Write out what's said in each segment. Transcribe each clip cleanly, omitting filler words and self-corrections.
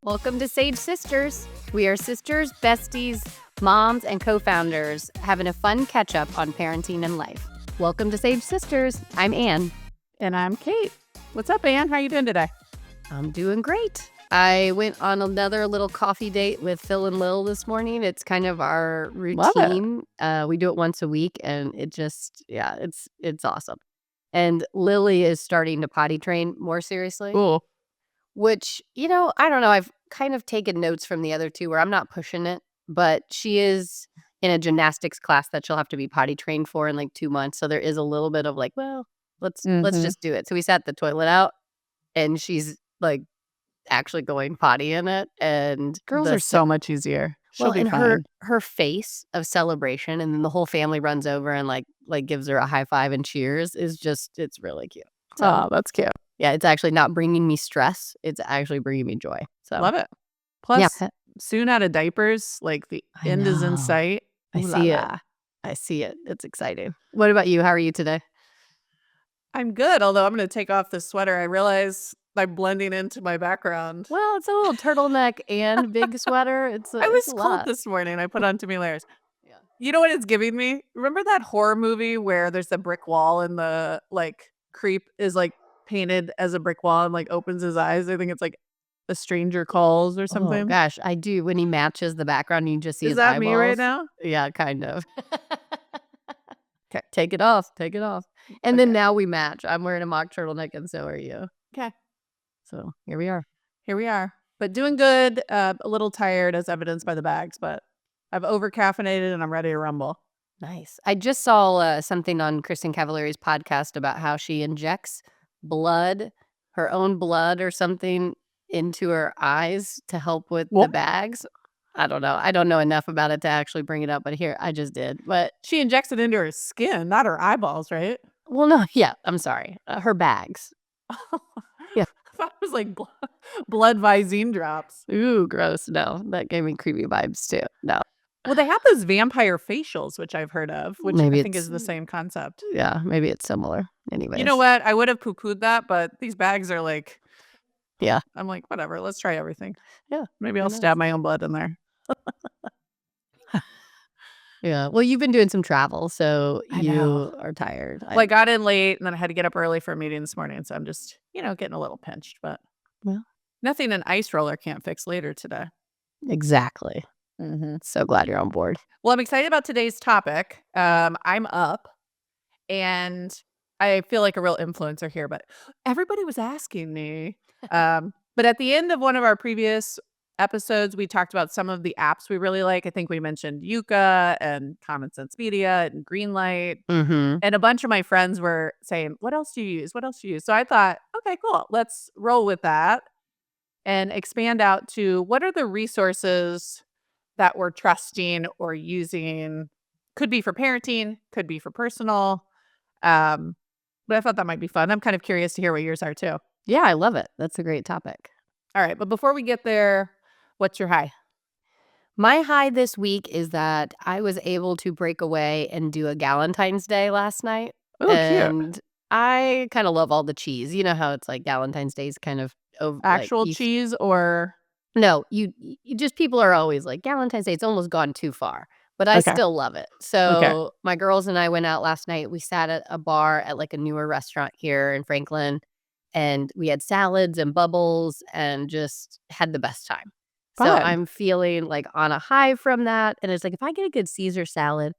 Welcome to Sage Sisters. We are sisters, besties, moms, and co-founders having a fun catch-up on parenting and life. Welcome to Sage Sisters. I'm Anne. And I'm Kate. What's up, Anne? How are you doing today? I'm doing great. I went on another little coffee date with Phil and Lil this morning. It's kind of our routine. We do it once a week, and it's awesome. And Lily is starting to potty train more seriously. Cool. Which, I don't know. I've kind of taken notes from the other two where I'm not pushing it, but she is in a gymnastics class that she'll have to be potty trained for in like 2 months. So there is a little bit of like, well, let's just do it. So we sat the toilet out and she's like actually going potty in it. And girls are so much easier. She'll be and fine. her face of celebration, and then the whole family runs over and like gives her a high five and cheers is just, it's really cute. So, oh, that's cute. Yeah, it's actually not bringing me stress. It's actually bringing me joy. So love it. Plus, soon out of diapers, like the end is in sight. I see it. I see it. It's exciting. What about you? How are you today? I'm good, although I'm going to take off this sweater. I realize I'm blending into my background. Well, it's a little turtleneck and big sweater. I was cold this morning. I put on too many layers. Yeah. You know what it's giving me? Remember that horror movie where there's a brick wall and the like creep is like painted as a brick wall and like opens his eyes? I think it's like A Stranger Calls or something. Oh gosh, I do. When he matches the background, you just see his that eyeballs. Me right now? Yeah, kind of. Okay, take it off. And then now we match. I'm wearing a mock turtleneck, and so are you. Okay. So here we are. But doing good. A little tired, as evidenced by the bags, but I've over-caffeinated and I'm ready to rumble. Nice. I just saw something on Kristen Cavallari's podcast about how she injects her own blood or something into her eyes to help with the bags. I don't know. I don't know enough about it to actually bring it up, but here, I just did. But she injects it into her skin, not her eyeballs, right? Well, no. Yeah, I'm sorry. Her bags. Yeah. I thought it was like blood Visine drops. Ooh, gross. No, that gave me creepy vibes too. No. Well, they have those vampire facials, which I've heard of, which maybe I think is the same concept. Yeah, maybe it's similar. Anyways. You know what? I would have poo-pooed that, but these bags are like, yeah. I'm like, whatever. Let's try everything. Yeah. Maybe I'll stab my own blood in there. Yeah. Well, you've been doing some travel, so you are tired. Well, I got in late, and then I had to get up early for a meeting this morning, so I'm just, getting a little pinched, but nothing an ice roller can't fix later today. Exactly. Mm-hmm. So glad you're on board. Well, I'm excited about today's topic. I'm up, and I feel like a real influencer here, but everybody was asking me. But at the end of one of our previous episodes, we talked about some of the apps we really like. I think we mentioned Yuka and Common Sense Media and Greenlight. Mm-hmm. And a bunch of my friends were saying, what else do you use? So I thought, okay, cool. Let's roll with that and expand out to what are the resources that we're trusting or using. Could be for parenting, could be for personal. But I thought that might be fun. I'm kind of curious to hear what yours are too. Yeah, I love it. That's a great topic. All right. But before we get there, what's your high? My high this week is that I was able to break away and do a Galentine's Day last night. Oh, and cute. I kind of love all the cheese. You know how it's like Galentine's Day is kind of actual cheese or no? You just people are always like Galentine's Day. It's almost gone too far, but I still love it. So my girls and I went out last night. We sat at a bar at like a newer restaurant here in Franklin, and we had salads and bubbles and just had the best time. Fun. So I'm feeling like on a high from that. And it's like, if I get a good Caesar salad,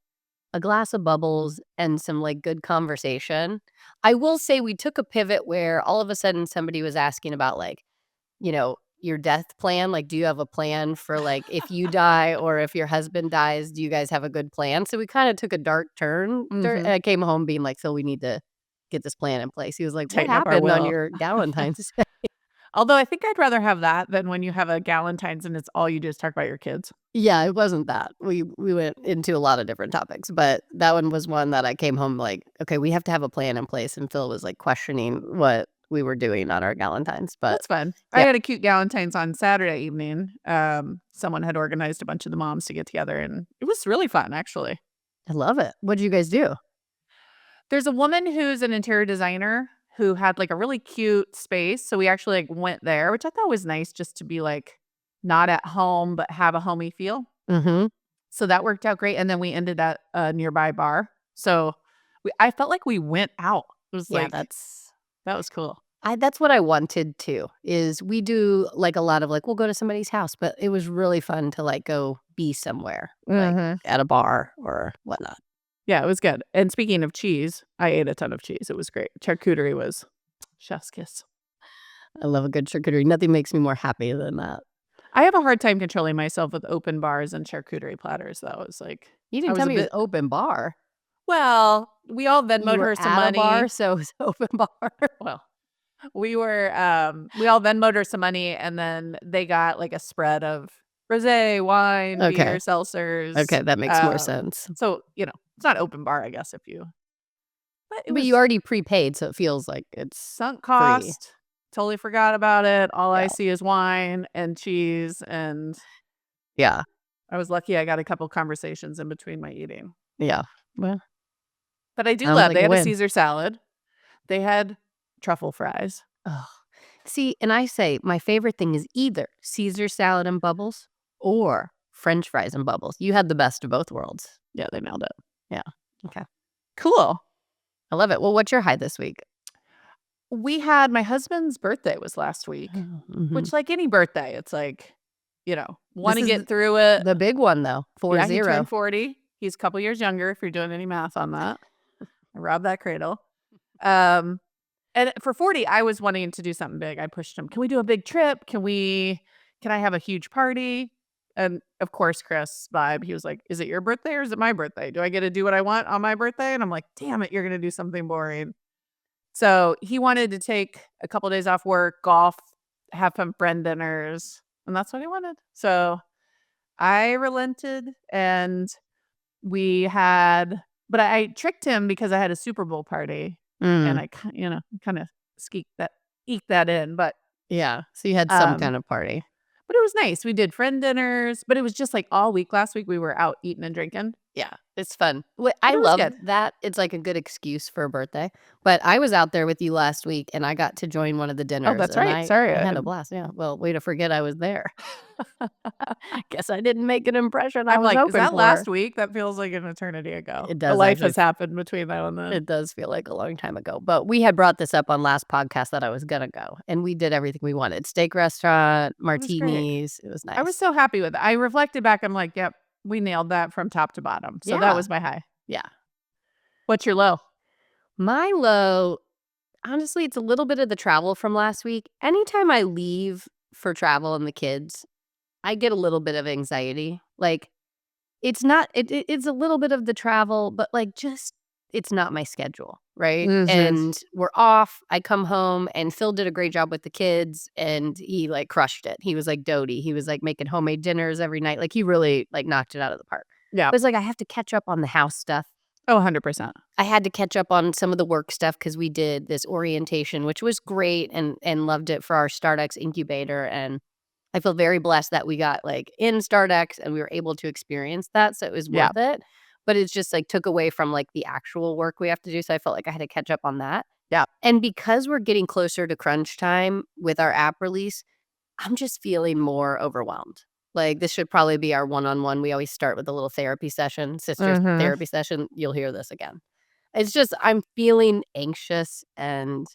a glass of bubbles, and some like good conversation, I will say we took a pivot where all of a sudden somebody was asking about like, your death plan. Like, do you have a plan for like if you die or if your husband dies, do you guys have a good plan? So we kind of took a dark turn. And I came home being like, so we need to get this plan in place. He was like, what happened on your Galentine's Day? Although I think I'd rather have that than when you have a Galentine's and it's all you do is talk about your kids. Yeah, it wasn't that. We went into a lot of different topics, but that one was one that I came home like, okay, we have to have a plan in place. And Phil was like questioning what we were doing on our Galentine's. But that's fun. Yeah. I had a cute Galentine's on Saturday evening. Someone had organized a bunch of the moms to get together, and it was really fun, actually. I love it. What did you guys do? There's a woman who's an interior designer who had like a really cute space. So we actually like went there, which I thought was nice just to be like not at home, but have a homey feel. Mhm. So that worked out great, and then we ended at a nearby bar. So I felt like we went out. It was Yeah, like that was cool. that's what I wanted too, is we do, like, a lot of, like, we'll go to somebody's house, but it was really fun to, like, go be somewhere, like, Mhm. at a bar or whatnot. Yeah, it was good. And speaking of cheese, I ate a ton of cheese. It was great. Charcuterie was chef's kiss. I love a good charcuterie. Nothing makes me more happy than that. I have a hard time controlling myself with open bars and charcuterie platters, though. It's like You I didn't was tell a me it was bit open bar. well, we all You Venmoed were her some at a bar, money. so it was open bar. Well, we all Venmoed her some money, and then they got, like, a spread of rosé, wine, beer, Okay. seltzers. Okay, that makes more sense. So, it's not open bar, I guess, if you but it But you was already prepaid, so it feels like it's sunk free. cost. Totally forgot about it. All I Yeah. see is wine and cheese, and Yeah. I was lucky I got a couple conversations in between my eating. Yeah. Well, But I do sounds love like they a had a win. Caesar salad. They had truffle fries. Ugh. See, and I say my favorite thing is either Caesar salad and bubbles or French fries and bubbles. You had the best of both worlds. Yeah, they nailed it. Yeah. Okay. Cool. I love it. Well, what's your high this week? We had my husband's birthday was last week, Mhm. which, like any birthday, it's like, This wanna is get through it. the big one, though, Yeah, he 40. turned 40. He's a couple years younger if you're doing any math on that. I robbed that cradle. Um, and for 40, I was wanting to do something big. I pushed him, "Can we do a big trip? Can I have a huge party?" And, of course, Chris vibe, he was like, "Is it your birthday or is it my birthday? Do I get to do what I want on my birthday?" And I'm like, "Damn it, you're gonna do something boring." So, he wanted to take a couple days off work, golf, have some friend dinners, and that's what he wanted. So, I relented, and we had but I tricked him because I had a Super Bowl party, and Mm, I kinda eked that in, yeah. So you had some um kind of party. but it was nice. We did friend dinners, but it was just, like, all week last week, we were out eating and drinking, Yeah, it's fun. but I it was love good. that. It's like a good excuse for a birthday. But I was out there with you last week, and I got to join one of the Oh, dinners, that's and right. Sorry, I I had a had blast. Yeah. Well, way to forget I was there. Guess I didn't make an impression I I'm was like, "Is hoping that for. last week? That feels like an eternity ago." It A does life actually. has happened between now and then. It does feel like a long time ago. But we had brought this up on last podcast that I was gonna go, and we did everything we wanted. Steak restaurant, It was great. martinis. It was I was nice. so happy with it. I reflected back, I'm like, "Yep, we nailed that from top to bottom." So that Yeah. was my high. Yeah. What's your low? My low, honestly, it's a little bit of the travel from last week. Anytime I leave for travel and the kids, I get a little bit of anxiety. Like, it's not it's a little bit of the travel, but, like, just it's not my schedule, right? Mhm. And we're off, I come home, and Phil did a great job with the kids, and he, like, crushed it. He was like Dodie. He was, like, making homemade dinners every night. Like, he really, like, knocked it out of the park. Yeah. But it's like I have to catch up on the house stuff. Oh, 100%. I had to catch up on some of the work stuff because we did this orientation, which was great, and loved it for our StartX incubator, and I feel very blessed that we got, like, in StartX and we were able to experience that, so it was Yeah. worth it, but it's just, like, took away from, like, the actual work we have to do, so I felt like I had to catch up on that, Yeah. and because we're getting closer to crunch time with our app release, I'm just feeling more overwhelmed. Like, this should probably be our one-on-one. We always start with a little therapy session, sister Mhm. therapy session. You'll hear this again. It's just I'm feeling anxious, and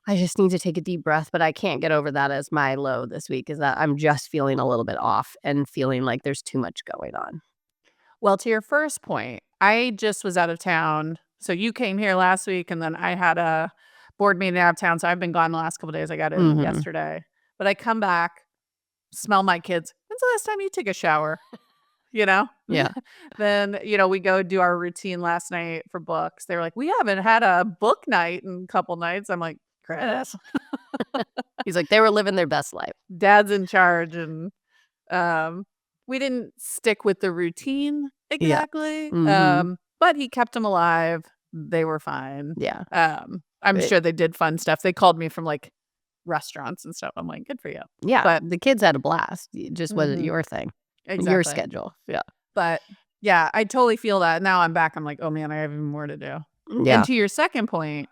I just need to take a deep breath, but I can't get over that as my low this week, is that I'm just feeling a little bit off and feeling like there's too much going on. Well, to your first point, I just was out of town. So you came here last week, and then I had a board meeting out of town, so I've been gone the last couple days. I got in Mhm. yesterday. But I come back, smell my kids. When's the last time you took a shower? You know? Yeah. Then, we go do our routine last night for books. They're like, "We haven't had a book night in a couple nights." I'm like, "Chris, He's like, "They were living their best life." dad's in charge." And we didn't stick with the routine Yeah. exactly, Mhm. but he kept them alive. They were fine. Yeah. I'm It sure they did fun stuff. They called me from, like, restaurants and stuff. I'm like, "Good for you." yeah, But the kids had a blast. It just wasn't mhm, your thing, your exactly. schedule. Yeah. But, yeah, I totally feel that. Now I'm back. I'm like, "Oh, man, I have even more to do." And Yeah. to your second point,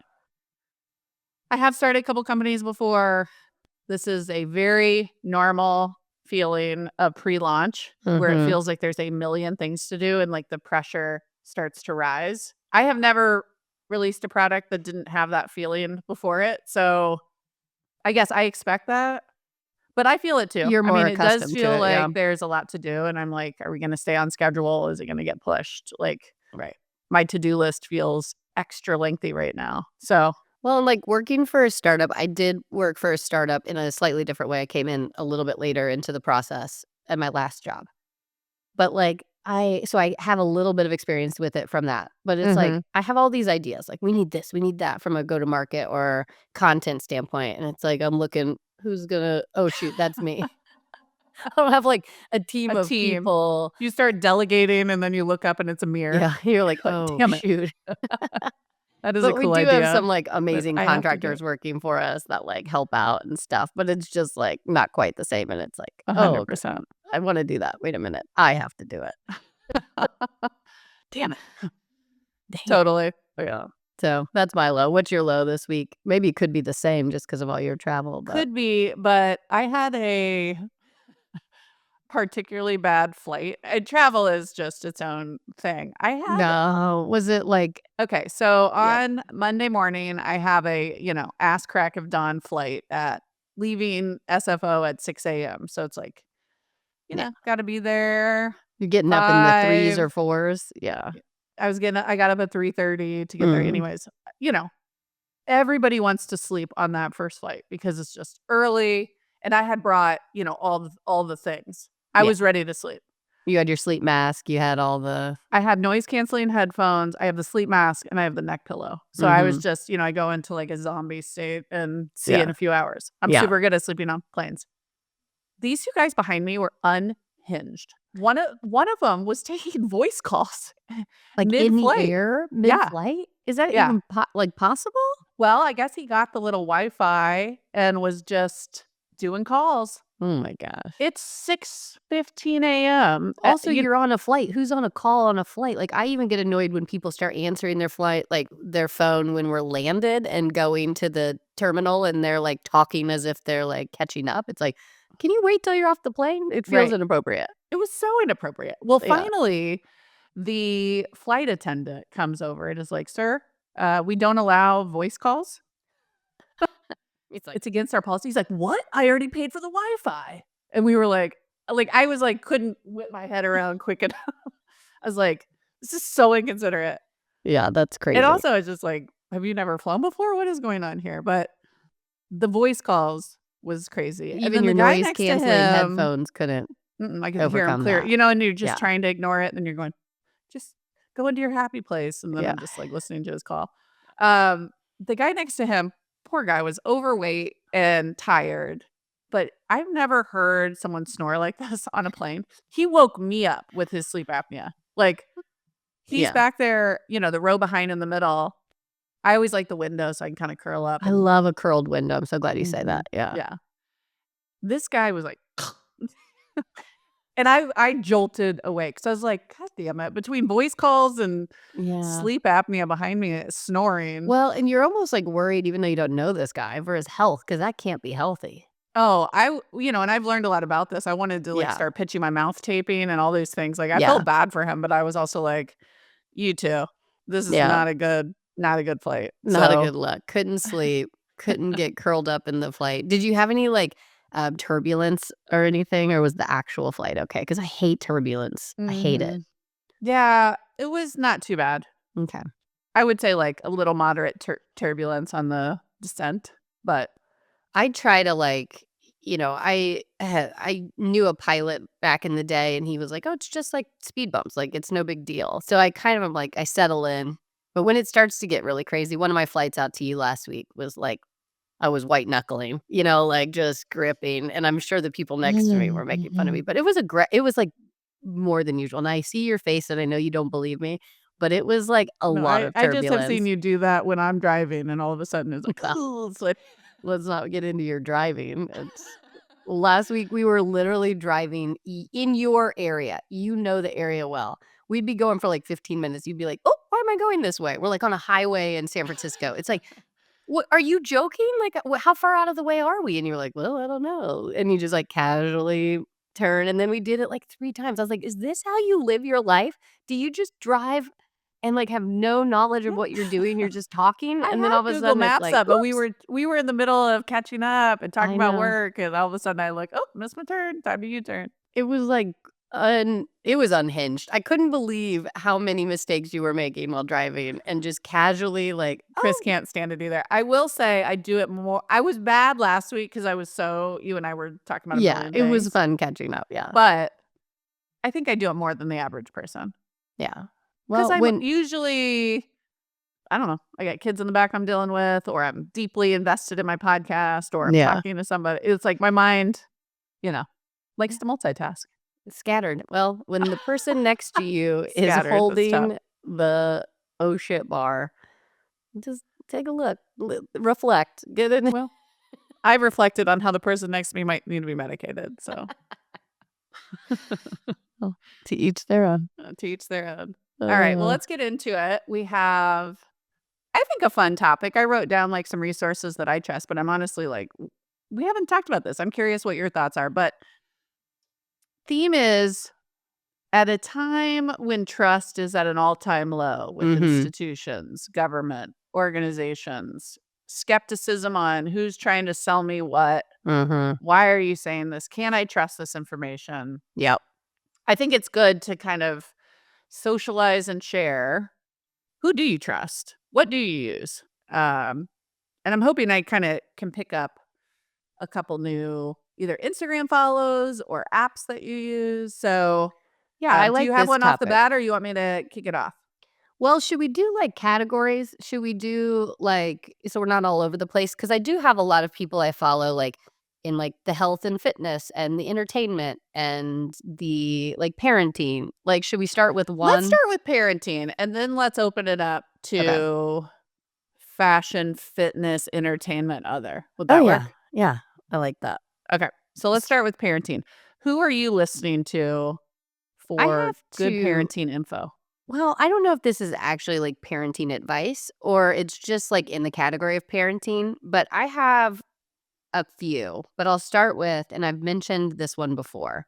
I have started a couple companies before. This is a very normal feeling of pre-launch where it Mhm. feels like there's a million things to do and like the pressure starts to rise. I have never released a product that didn't have that feeling before it. So I guess I expect that, but I feel it too. You're I more mean, it does accustomed to feel it, yeah. like there's a lot to do. And I'm like, are we going to stay on schedule? Is it going to get pushed? Like Right. my to-do list feels extra lengthy right now. So, Well, and, like, working for a startup, I did work for a startup in a slightly different way. I came in a little bit later into the process at my last job. But, like, I have a little bit of experience with it from that. But it's like, mhm. I have all these ideas, like, we need this, we need that from a go-to-market or content standpoint, and it's like, I'm looking, who's gonna oh, shoot, that's me. I don't have, like, a team A of team. people. You start delegating and then you look up and it's a mirror. Yeah, you're like, Like, "Oh, damn it. shoot." That is a But we cool do have idea, some, like, but amazing I have to do it. contractors working for us that, like, help out and stuff, but it's just, like, not quite the same, and it's like, "Oh, okay, 100%. I wanna do that. Wait a minute. I have to do it." Damn it. Dang it. Totally. Yeah. So, that's my low. What's your low this week? Maybe it could be the same just because of all your travel, but Could be, but I had a particularly bad flight. And travel is just its own thing. I had no. Was it like okay, so yep. on Monday morning, I have a, ass crack of dawn flight at leaving SFO at 6 a.m. So it's like, Yeah. gotta be there You're getting up in the 3s 5. or 4s? Yeah. I got up at 3:30 to get there Mm. anyways. You know, everybody wants to sleep on that first flight because it's just early, and I had brought, all the things. I Yeah. was ready to sleep. You had your sleep mask, you had all the I had noise canceling headphones, I have the sleep mask, and I have the neck pillow. So I was mhm. just, I go into like a zombie state and see you in Yeah. a few hours. I'm Yeah. super good at sleeping on planes. These 2 guys behind me were unhinged. One of them was taking voice calls Like, in the mid-flight. air, Yeah, mid-flight? Is that yeah. even possible? Well, I guess he got the little Wi-Fi and was just doing calls. Oh my gosh. It's 6:15 AM. Also, you're on a flight. Who's on a call on a flight? Like, I even get annoyed when people start answering their flight like, their phone when we're landed and going to the terminal, and they're, like, talking as if they're, like, catching up. It's like, "Can you wait till you're off the plane?" It feels Right. inappropriate. It was so inappropriate. Well, Yeah. finally, the flight attendant comes over and is like, "Sir, we don't allow voice calls. It's like It's against our policy." He's like, "What? I already paid for the Wi-Fi." And we were like, I was like, couldn't whip my head around quick enough. I was like, "This is so inconsiderate." yeah, that's And crazy. also, it's just like, "Have you never flown before? What is going on here?" But the voice calls was crazy. And Even then the your guy noise next to canceling him, headphones couldn't I could hear him overcome clear, that. and you're just Yeah. trying to ignore it, and you're going, "Just go into your happy place," and then Yeah. I'm just, like, listening to his call. The guy next to him, poor guy, was overweight and tired, but I've never heard someone snore like this on a plane. He woke me up with his sleep apnea. Like, he's Yeah. back there, the row behind in the middle. I always like the window so I can kinda curl up I and love a curled window. I'm so glad you say mhm, that. Yeah. yeah. This guy was like and I jolted awake, so I was like, "God damn it," between voice calls and Yeah. sleep apnea behind me, snoring. Well, and you're almost, like, worried even though you don't know this guy for his health because that can't be healthy. Oh, and I've learned a lot about this. I wanted to, like, Yeah. start pitching my mouth taping and all these things. Like, I Yeah. felt bad for him, but I was also like, "You too. This is Yeah. not a good flight." Not a So, good look. Couldn't sleep, couldn't get curled up in the flight. Did you have any, like, turbulence or anything, or was the actual flight okay? Because I hate turbulence. I hate it. mhm. Yeah, it was not too bad. Okay. I would say, like, a little moderate turbulence on the descent, but I try to, like, I knew a pilot back in the day, and he was like, "Oh, it's just like speed bumps, like, it's no big deal." So I kind of am like, I settle in, but when it starts to get really crazy one of my flights out to you last week was like, I was white knuckling, like, just gripping, and I'm sure the people next to me were making fun of me, Mhm. but it was, like, more than usual, and I see your face, and I know you don't believe me, but it was, like, a No, lot I of I just have seen turbulence. you do that when I'm driving, and all of a sudden it's like, Well, "Ooh," it's like let's not get into your driving. It's last week, we were literally driving in your area. You know the area well. We'd be going for like 15 minutes. You'd be like, "Oh, why am I going this way?" We're like on a highway in San Francisco. It's like, "What? Are you joking? Like, how far out of the way are we?" And you're like, "Well, I don't know." And you just like casually. turn, and then we did it like 3 times. I was like, "Is this how you live your life? Do you just drive and, like, have no knowledge of Yeah. what you're doing? You're just talking?" I And then had all of a Google sudden it's Maps like, up, but we "Oops." were in the middle of catching up and talking I about know. work, and all of a sudden I look, "Oh, missed my turn. Time to U-turn." It was like it was unhinged. I couldn't believe how many mistakes you were making while driving and just casually like, Chris "Oh." can't stand it either. I will say I do it more. I was bad last week because you and I were talking about a Yeah, million it was things, fun catching up, yeah. but I think I do it more than the average person Yeah. because Well, I'm when usually, I don't know, I got kids in the back I'm dealing with, or I'm deeply invested in my podcast, or I'm yeah. talking to somebody. It's like my mind, you know, likes to multitask. Scattered. Well, when the person next to you is Scattered. That's tough. holding the "oh shit" bar, just take a look, reflect, get in. Well, I've reflected on how the person next to me might need to be medicated. So Oh, to each their own. to each their own. All right. Well, Uh, let's get into it. We have, I think, a fun topic. I wrote down like some resources that I trust, but I'm honestly like, we haven't talked about this. I'm curious what your thoughts are. But theme is at a time when trust is at an all-time low with mhm, institutions, government, organizations, skepticism on who's trying to sell me what. mhm. Why are you saying this? Can I trust this information? Yep. I think it's good to kind of socialize and share. Who do you trust? What do you use? And I'm hoping I kind of can pick up a couple new either Instagram follows or apps that you use. So, Yeah, I do you like have this one off the topic. bat, or you want me to kick it off? Well, should we do, like, categories? Should we do, like so we're not all over the place? Because I do have a lot of people I follow, like, in, like, the health and fitness and the entertainment and the, like, parenting. Like, should we start with Let's one? start with parenting, and then let's open it up Okay. to fashion, fitness, entertainment, other. Would Oh, that yeah. work? Yeah. I like that. Okay. So let's S start with parenting. Who are you listening to I for have good to parenting info? well, I don't know if this is actually, like, parenting advice or it's just, like, in the category of parenting, but I have a few. But I'll start with and I've mentioned this one before.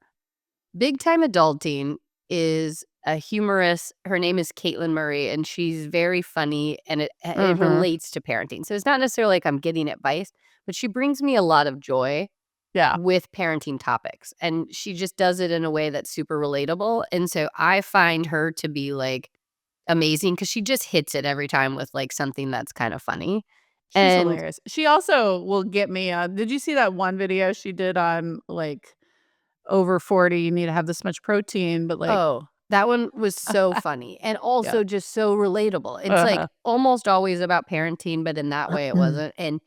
Big Time Adulting is a humorous her name is Caitlin Murray, and she's very funny, and it Mhm. relates to parenting. So it's not necessarily like I'm getting advice, but she brings me a lot of joy Yeah. with parenting topics, and she just does it in a way that's super relatable, and so I find her to be, like, amazing because she just hits it every time with, like, something that's kinda funny, She's and hilarious. She also will get me did you see that one video she did on, like, over 40, you need to have this much protein, but, like oh, that one was so funny and yeah. also just so relatable. It's, like, Uh-huh. almost always about parenting, but in that way it wasn't, and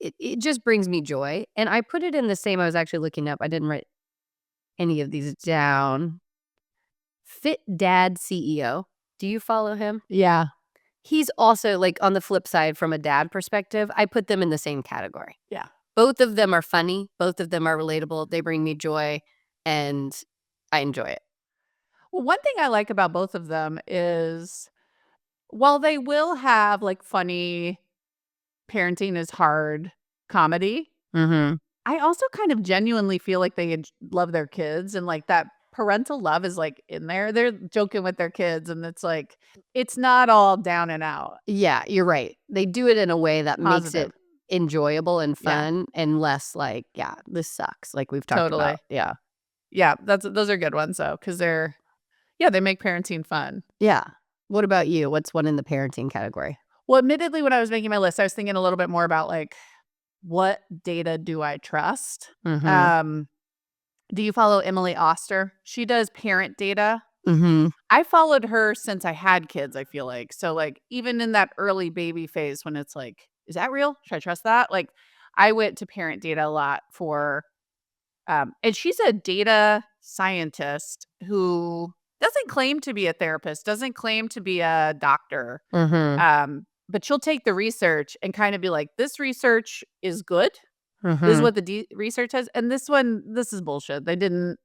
it just brings me joy, and I put it in the same I was actually looking up, I didn't write any of these down. Fit Dad CEO. Do you follow him? Yeah. He's also, like, on the flip side from a dad perspective, I put them in the same category. Yeah. Both of them are funny, both of them are relatable, they bring me joy, and I enjoy it. Well, one thing I like about both of them is while they will have, like, funny parenting is hard comedy, Mhm. I also kind of genuinely feel like they love their kids, and, like, that parental love is, like, in there. They're joking with their kids, and it's like, it's not all down and out. Yeah, you're right. They do it in a way that makes it Positive. enjoyable and Yeah, fun and less like, "Yeah, this sucks," like we've talked about. totally. Yeah. Yeah, those are good ones, though, because yeah, they make parenting fun. Yeah. What about you? What's one in the parenting category? Well, admittedly, when I was making my list, I was thinking a little bit more about, like, what data do I trust? Mhm. Um, do you follow Emily Oster? She does parent data. Mhm. I followed her since I had kids, I feel like. So, like, even in that early baby phase when it's like, "Is that real? Should I trust that?" Like, I went to parent data a lot for, and she's a data scientist who doesn't claim to be a therapist, doesn't claim to be a doctor, Mhm. but she'll take the research and kinda be like, "This research is good. This is Mhm. what the research says, and this is bullshit. They didn't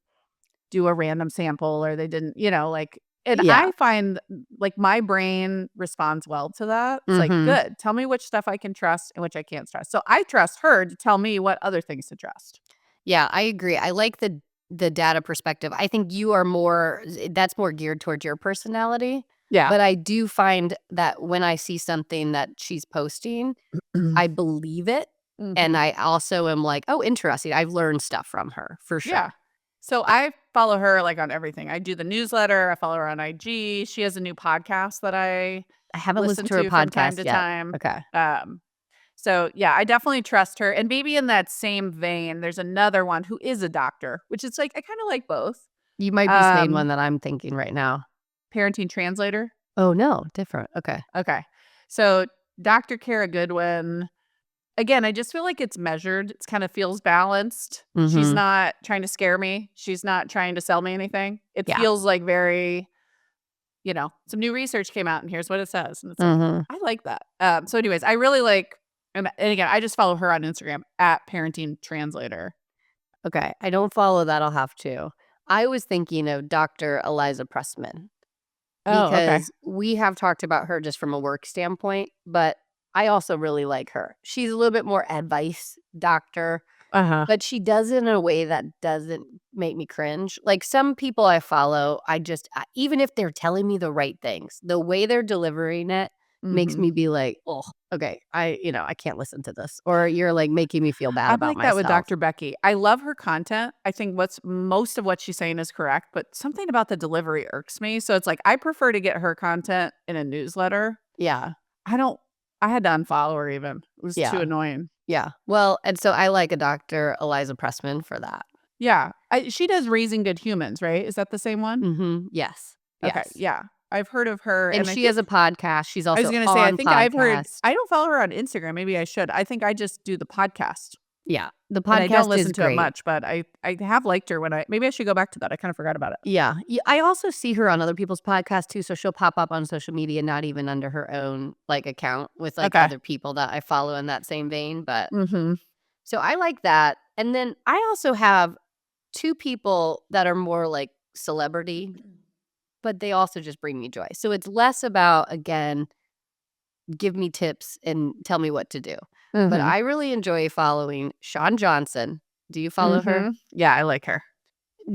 do a random sample or they didn't, like." And Yeah. I find, like, my brain responds well to that. It's like, Mhm. "Good. Tell me which stuff I can trust and which I can't trust." So I trust her to tell me what other things to trust. Yeah, I agree. I like the the data perspective. I think you are more that's more geared towards your personality. Yeah. But I do find that when I see something that she's posting, I believe it, and Mhm. I also am like, "Oh, interesting. I've learned stuff from her for Yeah. sure." So I follow her, like, on everything. I do the newsletter, I follow her on IG. She has a new podcast that I I haven't listened listen to her to from time podcast to yet. time. Okay. Um, so, yeah, I definitely trust her, and maybe in that same vein, there's another one who is a doctor, which is, like, I kinda like both. You might be saying one Um, that I'm thinking right now. Parenting Translator. Oh, no, different. Okay. Okay. So, Dr. Kara Goodwin, again, I just feel like it's measured. It kind of feels balanced. She's Mhm. not trying to scare me. She's not trying to sell me anything. It Yeah. feels like very, some new research came out and here's what it says. And it's like, Mhm. I like that. So anyways, I really like, and again, I just follow her on Instagram at Parenting Translator. Okay. I don't follow that, I'll have to. I was thinking of Dr. Eliza Pressman Oh, okay. because we have talked about her just from a work standpoint, but I also really like her. She's a little bit more advice doctor. Uh-huh. But she does it in a way that doesn't make me cringe. Like, some people I follow, even if they're telling me the right things, the way they're delivering it makes Hmm. me be like, "Oh, okay, I can't listen to this." Or you're, like, making me feel bad I'm about like that with myself. Dr. Becky. I love her content. I think most of what she's saying is correct, but something about the delivery irks me. So it's like I prefer to get her content in a newsletter. Yeah, I don't I had to unfollow her even. It was too yeah, annoying. yeah. Well, and so I like a Dr. Eliza Pressman for that. Yeah. She does Raising Good Humans, right? Is that the same one? Mhm, yes, Okay, yes. yeah. I've heard of her, And and I she has think a podcast, she's I was also gonna say, I on think I've heard podcast. I don't follow her on Instagram, maybe I should. I think I just do the podcast, Yeah, the and I don't podcast is listen to it great. much, but I have liked her when maybe I should go back to that. I kinda forgot about it. Yeah. I also see her on other people's podcasts too, so she'll pop up on social media, not even under her own, like, account with, like, Okay. other people that I follow in that same vein, but Mhm. so I like that, and then I also have 2 people that are more, like, celebrity, but they also just bring me joy. So it's less about, again, give me tips and tell me what to do. But Mhm. I really enjoy following Shawn Johnson. Do you follow her? Mhm. Yeah, I like her.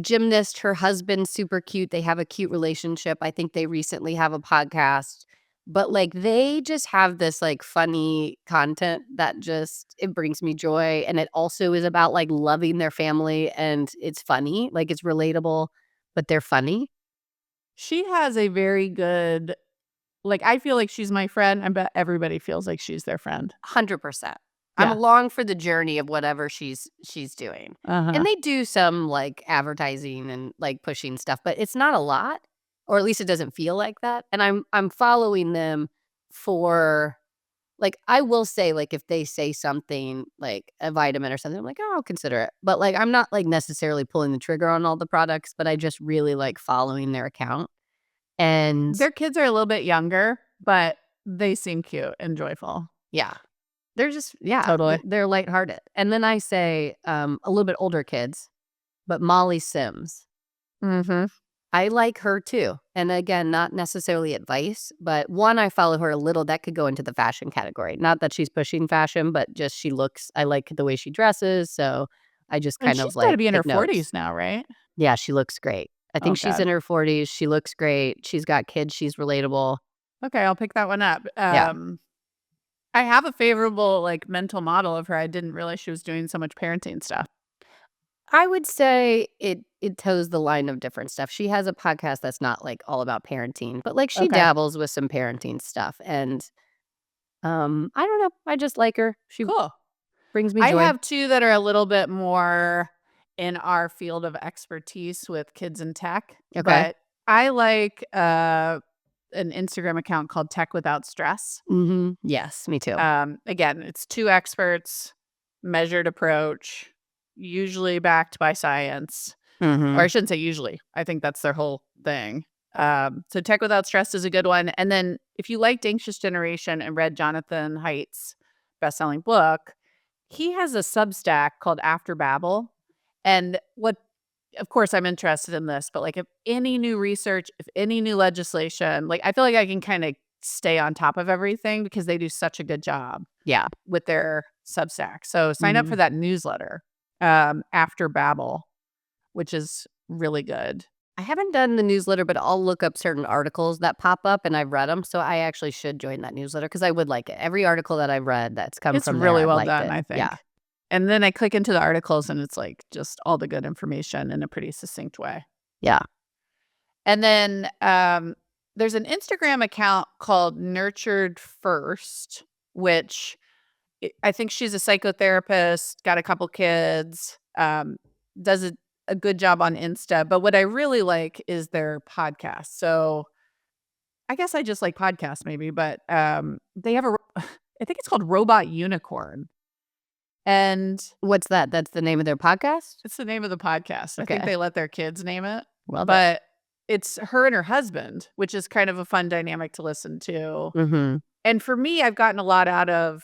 Gymnast, her husband's super cute, they have a cute relationship, I think they recently have a podcast, but, like, they just have this, like, funny content that just it brings me joy, and it also is about, like, loving their family, and it's funny, like, it's relatable, but they're funny. She has a very good I feel like she's my friend. I bet everybody feels like she's their friend. 100%. I'm Yeah. along for the journey of whatever she's doing, Uh-huh. and they do some, like, advertising and, like, pushing stuff, but it's not a lot, or at least it doesn't feel like that, and I'm following them for like, I will say, like, if they say something, like a vitamin or something, I'm like, "Oh, I'll consider it," but, like, I'm not, like, necessarily pulling the trigger on all the products, but I just really like following their account, and Their kids are a little bit younger, but they seem cute and joyful. yeah. They're just yeah, Totally. they're lighthearted. And then I say, a little bit older kids, but Molly Sims. Mhm. I like her too. And again, not necessarily advice, but one, I follow her a little. That could go into the fashion category. Not that she's pushing fashion, but just I like the way she dresses. So I just And kind she's of gotta like be in her take notes. 40s now, right? Yeah, she looks great. I Oh think she's god. in her 40s. She looks great. She's got kids. She's relatable. Okay, I'll pick that one up. Yeah. I have a favorable, mental model of her. I didn't realize she was doing so much parenting stuff. I would say it toes the line of different stuff. She has a podcast that's not, like, all about parenting, but, like, she Okay, dabbles with some parenting stuff, and, I don't know, I just like her. She cool. brings me I joy. have 2 that are a little bit more in our field of expertise with kids and tech, Okay. but I like, an Instagram account called Tech Without Stress. Mhm. Yes, me too. Again, it's 2 experts, measured approach, usually backed by science, or I Mhm. shouldn't say usually. I think that's their whole thing. So Tech Without Stress is a good one. And then if you liked Anxious Generation and read Jonathan Haidt's best-selling book, he has a Substack called After Babel. And of course, I'm interested in this, but if any new research, if any new legislation, I feel like I can kind of stay on top of everything because they do such a good job Yeah. with their Substack. So sign up for Mhm. that newsletter, After Babel. which is really good. I haven't done the newsletter, but I'll look up certain articles that pop up, and I've read them, so I actually should join that newsletter because I would like it. Every article that I've read that's come It's from there, really I've well liked done, it. I Yeah. think. And then I click into the articles and it's like just all the good information in a pretty succinct way. Yeah. And then there's an Instagram account called Nurtured First, which I think she's a psychotherapist, got a couple kids, does a good job on Insta. But what I really like is their podcast. So I guess I just like podcasts maybe, but they have I think it's called Robot Unicorn. And What's that? That's the name of their podcast? it's the name of the podcast. I think Okay. they let their kids name it. Love it. But it's her and her husband, which is kind of a fun dynamic to listen to. Mm-hmm. And for me, I've gotten a lot out of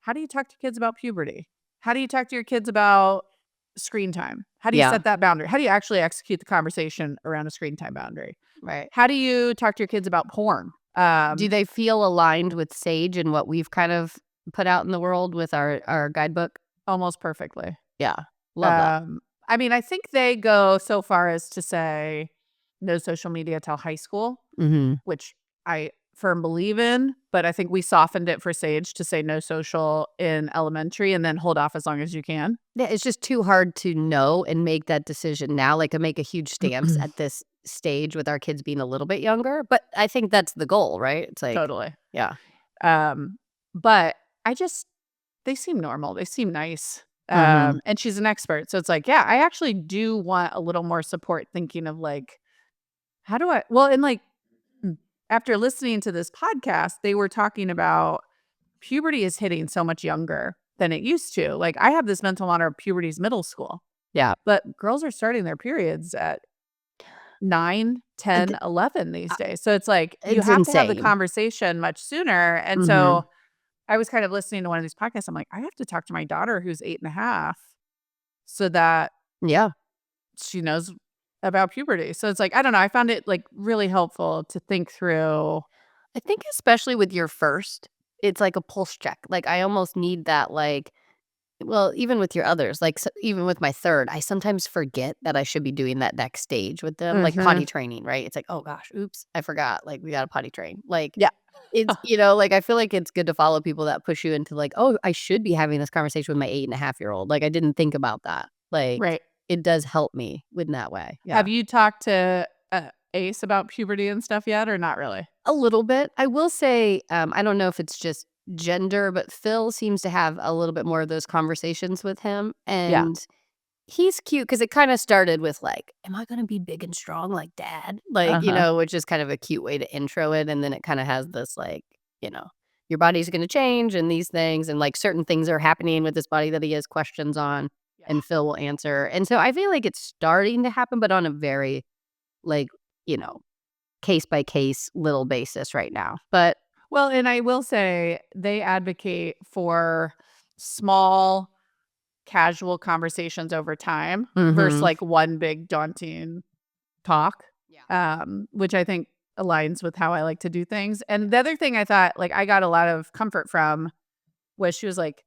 how do you talk to kids about puberty? How do you talk to your kids about screen time? How do you Yeah. set that boundary? How do you actually execute the conversation around a screen time boundary? Right. How do you talk to your kids about porn? Do they feel aligned with Sage and what we've kind of put out in the world with our guidebook? Almost perfectly. Yeah. Love that. I mean, I think they go so far as to say no social media till high school, Mm-hmm. which I firm believe in, but I think we softened it for Sage to say no social in elementary and then hold off as long as you can. Yeah, it's just too hard to know and make that decision now, like, to make a huge stance at this stage with our kids being a little bit younger, but I think that's the goal, right? It's like Totally. yeah. But they seem normal. They seem nice. Mhm. And she's an expert. So it's like, yeah, I actually do want a little more support thinking of like, how do I, well, and like after listening to this podcast, they were talking about puberty is hitting so much younger than it used to. Like I have this mental model of puberty's middle school, Yeah. but girls are starting their periods at 9, 10, 11 these days. So it's like you It's have to have the insane. conversation much sooner. And Mhm. so I was kind of listening to one of these podcasts. I'm like, I have to talk to my daughter who's 8.5 so that Yeah. she knows about puberty. So it's like, I don't know. I found it like really helpful to think through. I think especially with your first, it's like a pulse check. Like, I almost need that, like well, even with your others, like, even with my third, I sometimes forget that I should be doing that next stage with them, like potty training, right? It's like, "Oh gosh, oops, I forgot, like, we gotta potty train." Like, Yeah. it's like, I feel like it's good to follow people that push you into, like, "Oh, I should be having this conversation with my 8.5-year-old." Like, I didn't think about that. Like, Right. it does help me in that way. Yeah. Have you talked to Ace about puberty and stuff yet or not really? A little bit. I will say, I don't know if it's just gender, but Phil seems to have a little bit more of those conversations with him, Yeah. and he's cute because it kinda started with, like, "Am I gonna be big and strong like dad?" Like, Uh-huh. which is kind of a cute way to intro it, and then it kinda has this, like, your body's gonna change and these things, and, like, certain things are happening with his body that he has questions on, Yeah. and Phil will answer, and so I feel like it's starting to happen, but on a very, like, you know, case-by-case little basis right now, but Well, and I will say they advocate for small, casual conversations over time versus Mhm. like one big daunting talk, Yeah. which I think aligns with how I like to do things. And the other thing I thought, like, I got a lot of comfort from was she was like,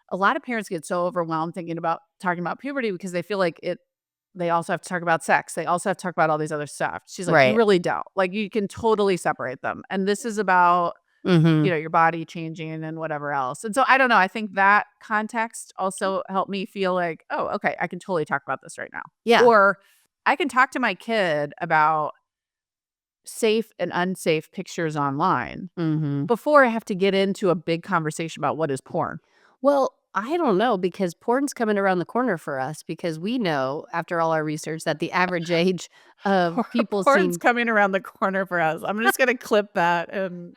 a lot of parents get so overwhelmed thinking about talking about puberty because they feel like they also have to talk about sex. They also have to talk about all these other stuff. She's like, you Right. really don't. Like, you can totally separate them. And this is about Mhm. your body changing and whatever else. And so I don't know. I think that context also helped me feel like, oh, okay, I can totally talk about this right now. Yeah. Or I can talk to my kid about safe and unsafe pictures online Mhm. before I have to get into a big conversation about what is porn. Well, I don't know because porn's coming around the corner for us because we know after all our research that the average age of people Porn's seeing coming around the corner for us. I'm just going to clip that. And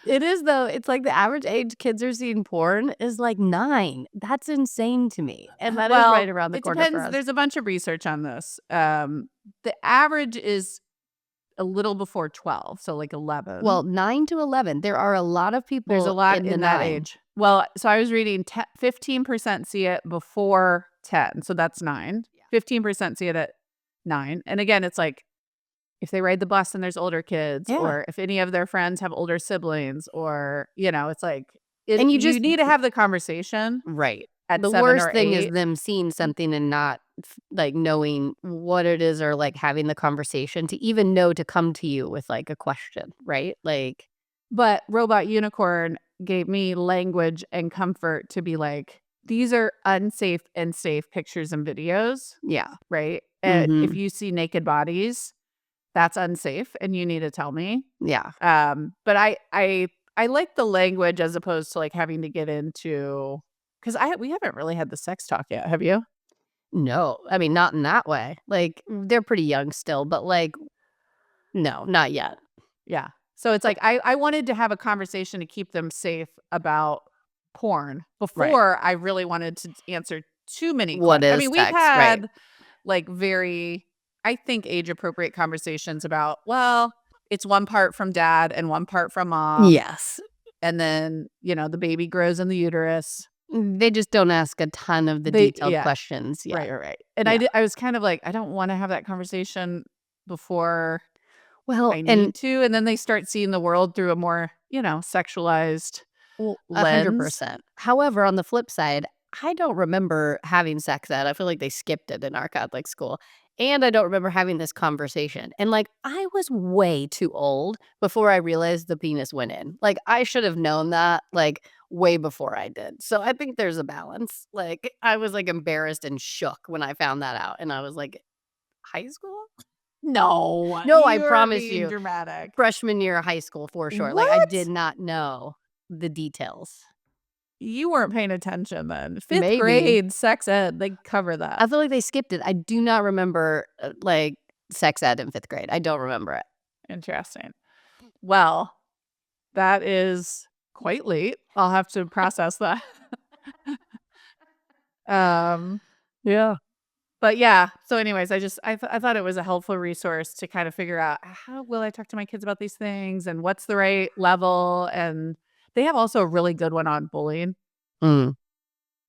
it is though, it's like the average age kids are seeing porn is like 9. That's insane to me, and that is right well, around the it corner for depends. us. There's a bunch of research on this. The average is a little before 12, so like 11. Well, 9 to 11, there are a lot of There's a people lot in the in that 9. age. Well, so I was reading 15% see it before 10, so that's 9. Yeah. 15% see it at 9. And again, it's like if they ride the bus and there's older kids, Yeah. or if any of their friends have older siblings, or it's like And you you just need to have the conversation. right. at The 7 worst or thing is 8. them seeing something and not like knowing what it is or like having the conversation to even know to come to you with like a question, right? Like, But Robot Unicorn gave me language and comfort to be like, these are unsafe and safe pictures and videos, yeah. right? If Mhm. you see naked bodies, that's unsafe and you need to tell me. Yeah. But I like the language as opposed to like having to get into because I we haven't really had the sex talk yet, have you? No, I mean, not in that way. Like, they're pretty young still, but like, no, not yet. Yeah. So it's Oh, like I wanted to have a conversation to keep them safe about porn right. before I really wanted to answer too many What questions. I is mean, we've sex? Right. had like very, I think, age appropriate conversations about, well, it's one part from dad and one part from mom. Yes. And then, the baby grows in the uterus. They just don't ask a ton of the detailed Yeah. questions yet. Right, right, right. And Yeah. I was kind of like, I don't wanna have that conversation before Well, I and need to, and then they start seeing the world through a more, sexualized well, lens. 100%. However, on the flip side, I don't remember having sex ed. I feel like they skipped it in our Catholic school. And I don't remember having this conversation. And like, I was way too old before I realized the penis went in. Like, I should have known that like way before I did. So I think there's a balance. Like, I was like embarrassed and shook when I found that out. And I was like, high school? No, No, I you're promise being you, dramatic. freshman year of high school for sure. Like, I What? did not know the details. You weren't paying attention then. 5th Maybe. grade sex ed, they cover that. I feel like they skipped it. I do not remember, like, sex ed in 5th grade. I don't remember it. Interesting. Well, that is quite late. I'll have to process that. Um, Yeah. but yeah, so anyways, I thought it was a helpful resource to kind of figure out how will I talk to my kids about these things and what's the right level, and they have also a really good one on bullying, Mm,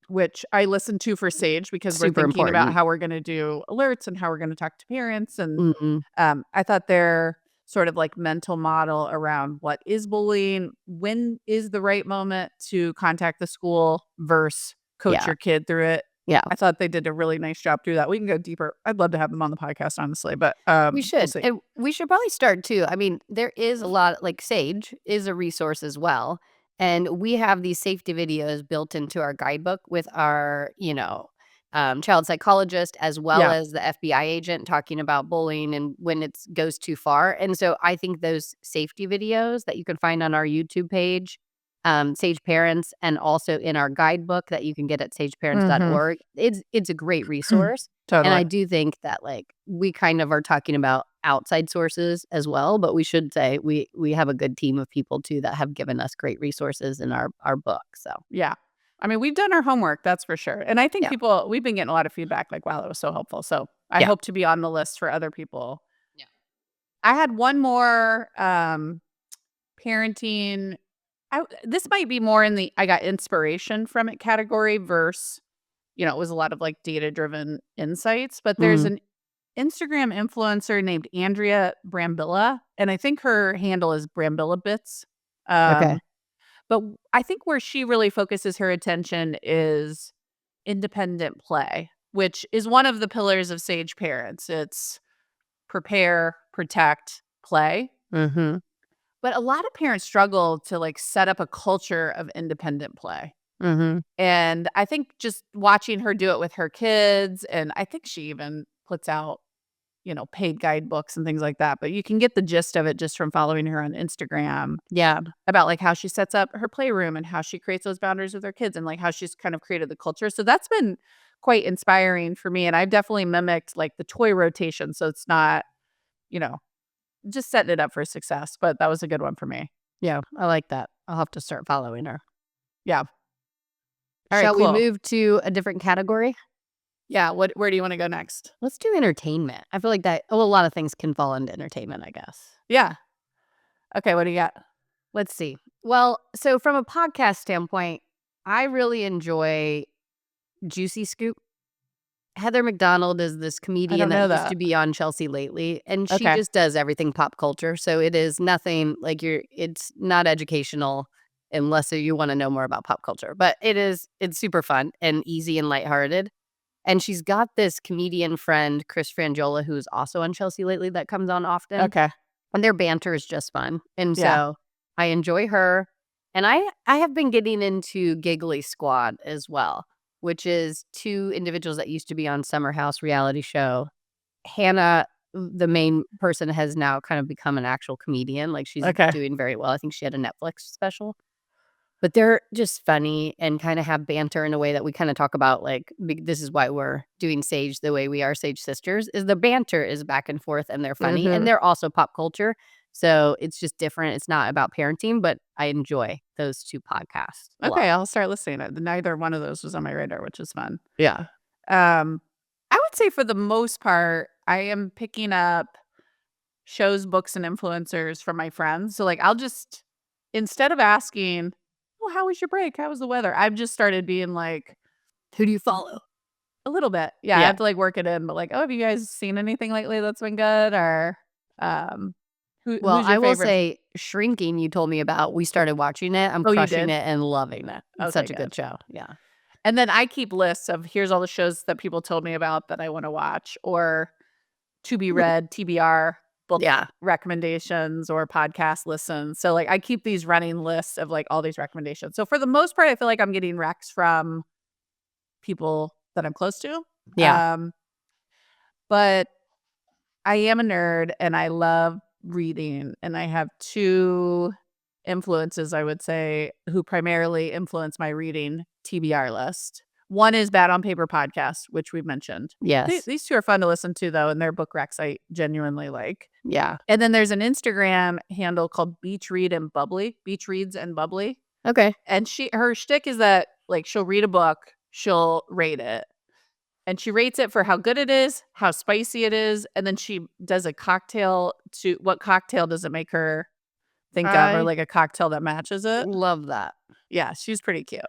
which I listened to for Sage because we're super thinking about important. how we're gonna do alerts and how we're gonna talk to parents, and, Mhm. I thought their sort of, like, mental model around what is bullying, when is the right moment to contact the school versus coach Yeah, your kid through it. yeah. I thought they did a really nice job through that. We can go deeper. I'd love to have them on the podcast, honestly, but, We we'll should, see. and we should probably start too. I mean, there is a lot like, Sage is a resource as well, and we have these safety videos built into our guidebook with our, child psychologist as well Yeah. as the FBI agent talking about bullying and when it goes too far, and so I think those safety videos that you can find on our YouTube page, Sage Parents, and also in our guidebook that you can get at Mhm. sageparents.org, it's a great resource. And I Totally. do think that, like, we kind of are talking about outside sources as well, but we should say we have a good team of people too that have given us great resources in our book, so, Yeah. I mean, we've done our homework, that's for sure, and I think yeah. we've been getting a lot of feedback like, "Wow, that was so helpful." So, I Yeah. hope to be on the list for other people. Yeah. I had one more, parenting. This might be more in the I got inspiration from it category versus, it was a lot of, like, data-driven insights, but there's Mhm. an Instagram influencer named Andrea Brambilla, and I think her handle is Brambilla Bits. Okay. Um, but I think where she really focuses her attention is independent play, which is one of the pillars of Sage Parents. It's prepare, protect, play. Mhm. But a lot of parents struggle to, like, set up a culture of independent play. Mhm. And I think just watching her do it with her kids, and I think she even puts out, paid guidebooks and things like that, but you can get the gist of it just from following her on Instagram Yeah. about, like, how she sets up her playroom and how she creates those boundaries with her kids and, like, how she's kind of created the culture. So that's been quite inspiring for me, and I've definitely mimicked, like, the toy rotation, so it's not, you know, just setting it up for success, but that was a good one for me. Yeah, I like that. I'll have to start following her. Yeah. Alright, Shall we cool. move to a different category? Yeah, where do you wanna go next? Let's do entertainment. I feel like a lot of things can fall into entertainment, I guess. Yeah. Okay, what do you got? Let's see. Well, so from a podcast standpoint, I really enjoy Juicy Scoop. Heather McDonald is this I comedian don't that know used to that. be on Chelsea Lately, and she Okay. just does everything pop culture. So it is nothing like it's not educational. unless you want to know more about pop culture. But it's super fun and easy and lighthearted. And she's got this comedian friend, Chris Frangiola, who's also on Chelsea lately, that comes on often. Okay. And their banter is just fun. And Yeah. so I enjoy her. And I have been getting into Giggly Squad as well, which is two individuals that used to be on Summer House reality show. Hannah, the main person, has now kind of become an actual comedian. Like, she's Okay. doing very well. I think she had a Netflix special. But they're just funny and kind of have banter in a way that we kind of talk about, like, this is why we're doing Sage the way we are, Sage Sisters, is the banter is back and forth and they're funny. And they're also pop culture. So it's just different. It's not about parenting, but I enjoy those two podcasts a lot. Okay, I'll start listening. Neither one of those was on my radar, which is fun. Yeah. I would say for the most part, I am picking up shows, books, and influencers from my friends. So, like, I'll just, instead of asking, "Oh, how was your break? How was the weather?" I've just started being like, Who do you follow? a little bit. Yeah, I Yeah. have to, like, work it in, but, like, "Oh, have you guys seen anything lately that's been good?" Or, um, Well, who's I your will favorite? say Shrinking, you told me about. We started watching it. I'm Oh, you crushing did? it and loving it. It's Okay, such a good. good show. Yeah. And then I keep lists of, here's all the shows that people told me about that I wanna watch, or to be read, TBR, book Yeah. recommendations or podcast listens. So, like, I keep these running lists of, like, all these recommendations. So for the most part, I feel like I'm getting recs from people that I'm close to. Yeah. But I am a nerd and I love reading, and I have 2 influences, I would say, who primarily influence my reading TBR list. One is Bad on Paper podcast, which we've mentioned. Yes. These 2 are fun to listen to, though, and their book recs I genuinely like. Yeah. And then there's an Instagram handle called Beach Reads and Bubbly. Okay. And her shtick is that, like, she'll read a book, she'll rate it. And she rates it for how good it is, how spicy it is, and then she does a cocktail to what cocktail does it make her think of, or, I like, a cocktail that matches it. love that. Yeah, she's pretty cute.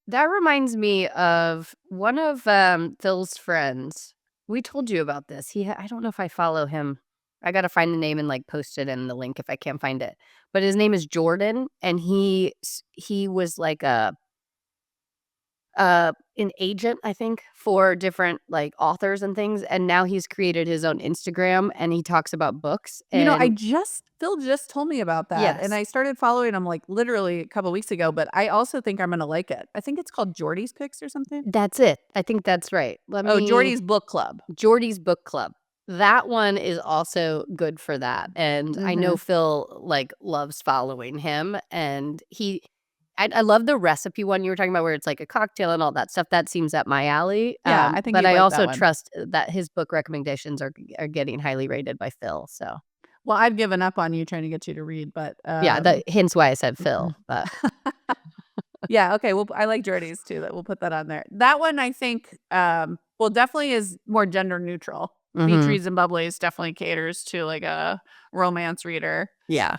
That reminds me of one of Phil's friends. We told you about this. I don't know if I follow him. I got to find the name and, like, post it in the link if I can't find it. But his name is Jordan, and he was like an agent, I think, for different, like, authors and things, and now he's created his own Instagram, and he talks about books, You know, and Phil just told me about that, and yes, I started following him, like, literally a couple weeks ago, but I also think I'm gonna like it. I think it's called Jordy's Picks or something? that's it. I think that's right. Oh, Jordy's Book Club. Jordy's Book Club. That one is also good for that, and I know Mhm. Phil, like, loves following him, and I love the recipe one you were talking about where it's like a cocktail and all that stuff. That seems up my alley, Yeah, I think but you'd I like that also one. trust that his book recommendations are getting highly rated by Phil, so Well, I've given up on you trying to get you to read, but, yeah, hence why I said Phil, but yeah, okay, well, I like Jordy's too, that we'll put that on there. That one I think, well, definitely is more gender neutral. Beach mhm, Reads and Bubblies definitely caters to, like, a romance reader. yeah,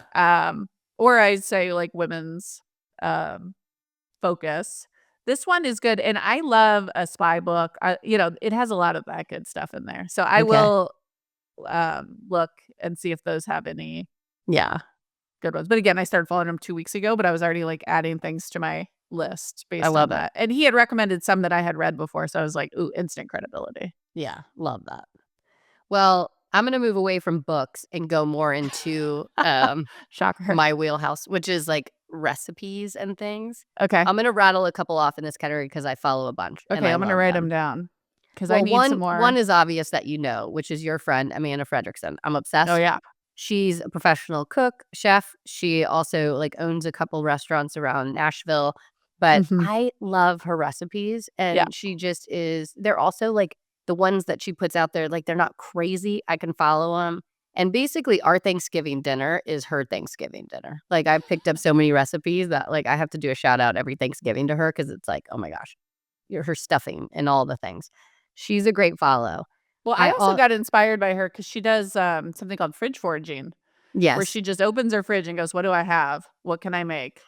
Or I'd say, like, women's, um, focus. This one is good, and I love a spy book. It has a lot of that good stuff in there. So I okay, will, look and see if those have any yeah, good ones. But again, I started following him 2 weeks ago, but I was already, like, adding things to my list I based on love it. that. And he had recommended some that I had read before, so I was like, "Ooh, instant credibility." Yeah, love that. Well, I'm gonna move away from books and go more into, Shocker. my wheelhouse, which is, like, recipes and things. Okay. I'm gonna rattle a couple off in this category because I follow a bunch, and Okay, I I'm gonna love write them them. down because I Well, need some one more. is obvious that you know, which is your friend, Amanda Fredrickson. I'm Oh, obsessed. yeah. She's a professional cook, chef. She also, like, owns a couple restaurants around Nashville, but Mhm. I love her recipes, Yeah. and she just is they're also, like, the ones that she puts out there, like, they're not crazy. I can follow them. And basically, our Thanksgiving dinner is her Thanksgiving dinner. Like, I've picked up so many recipes that, like, I have to do a shout out every Thanksgiving to her because it's like, oh my gosh, her stuffing and all the things. She's a great follow. Well, I I also al got inspired by her because she does, something called fridge foraging, where Yes, she just opens her fridge and goes, "What do I have? What can I make?"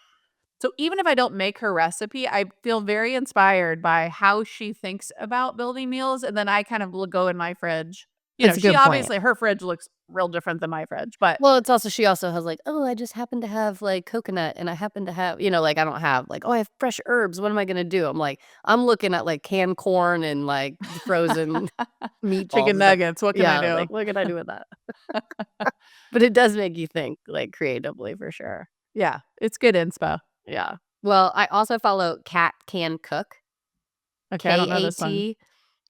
So even if I don't make her recipe, I feel very inspired by how she thinks about building meals, and then I kind of will go in my fridge. it's a She good point. obviously her fridge looks real different than my fridge, but Well, it's also she also has, like, "Oh, I just happen to have, like, coconut, and I happen to have" like, I don't have, like, "Oh, I have fresh herbs, what am I gonna do?" I'm like, I'm looking at, like, canned corn and, like, frozen meatballs chicken and stuff. nuggets, what can I Yeah, do? like, what can I do with that? But it does make you think, like, creatively for sure. Yeah, it's good inspo. Yeah. Well, I also follow Cat Can Cook, Okay, I don't know this one. KAT.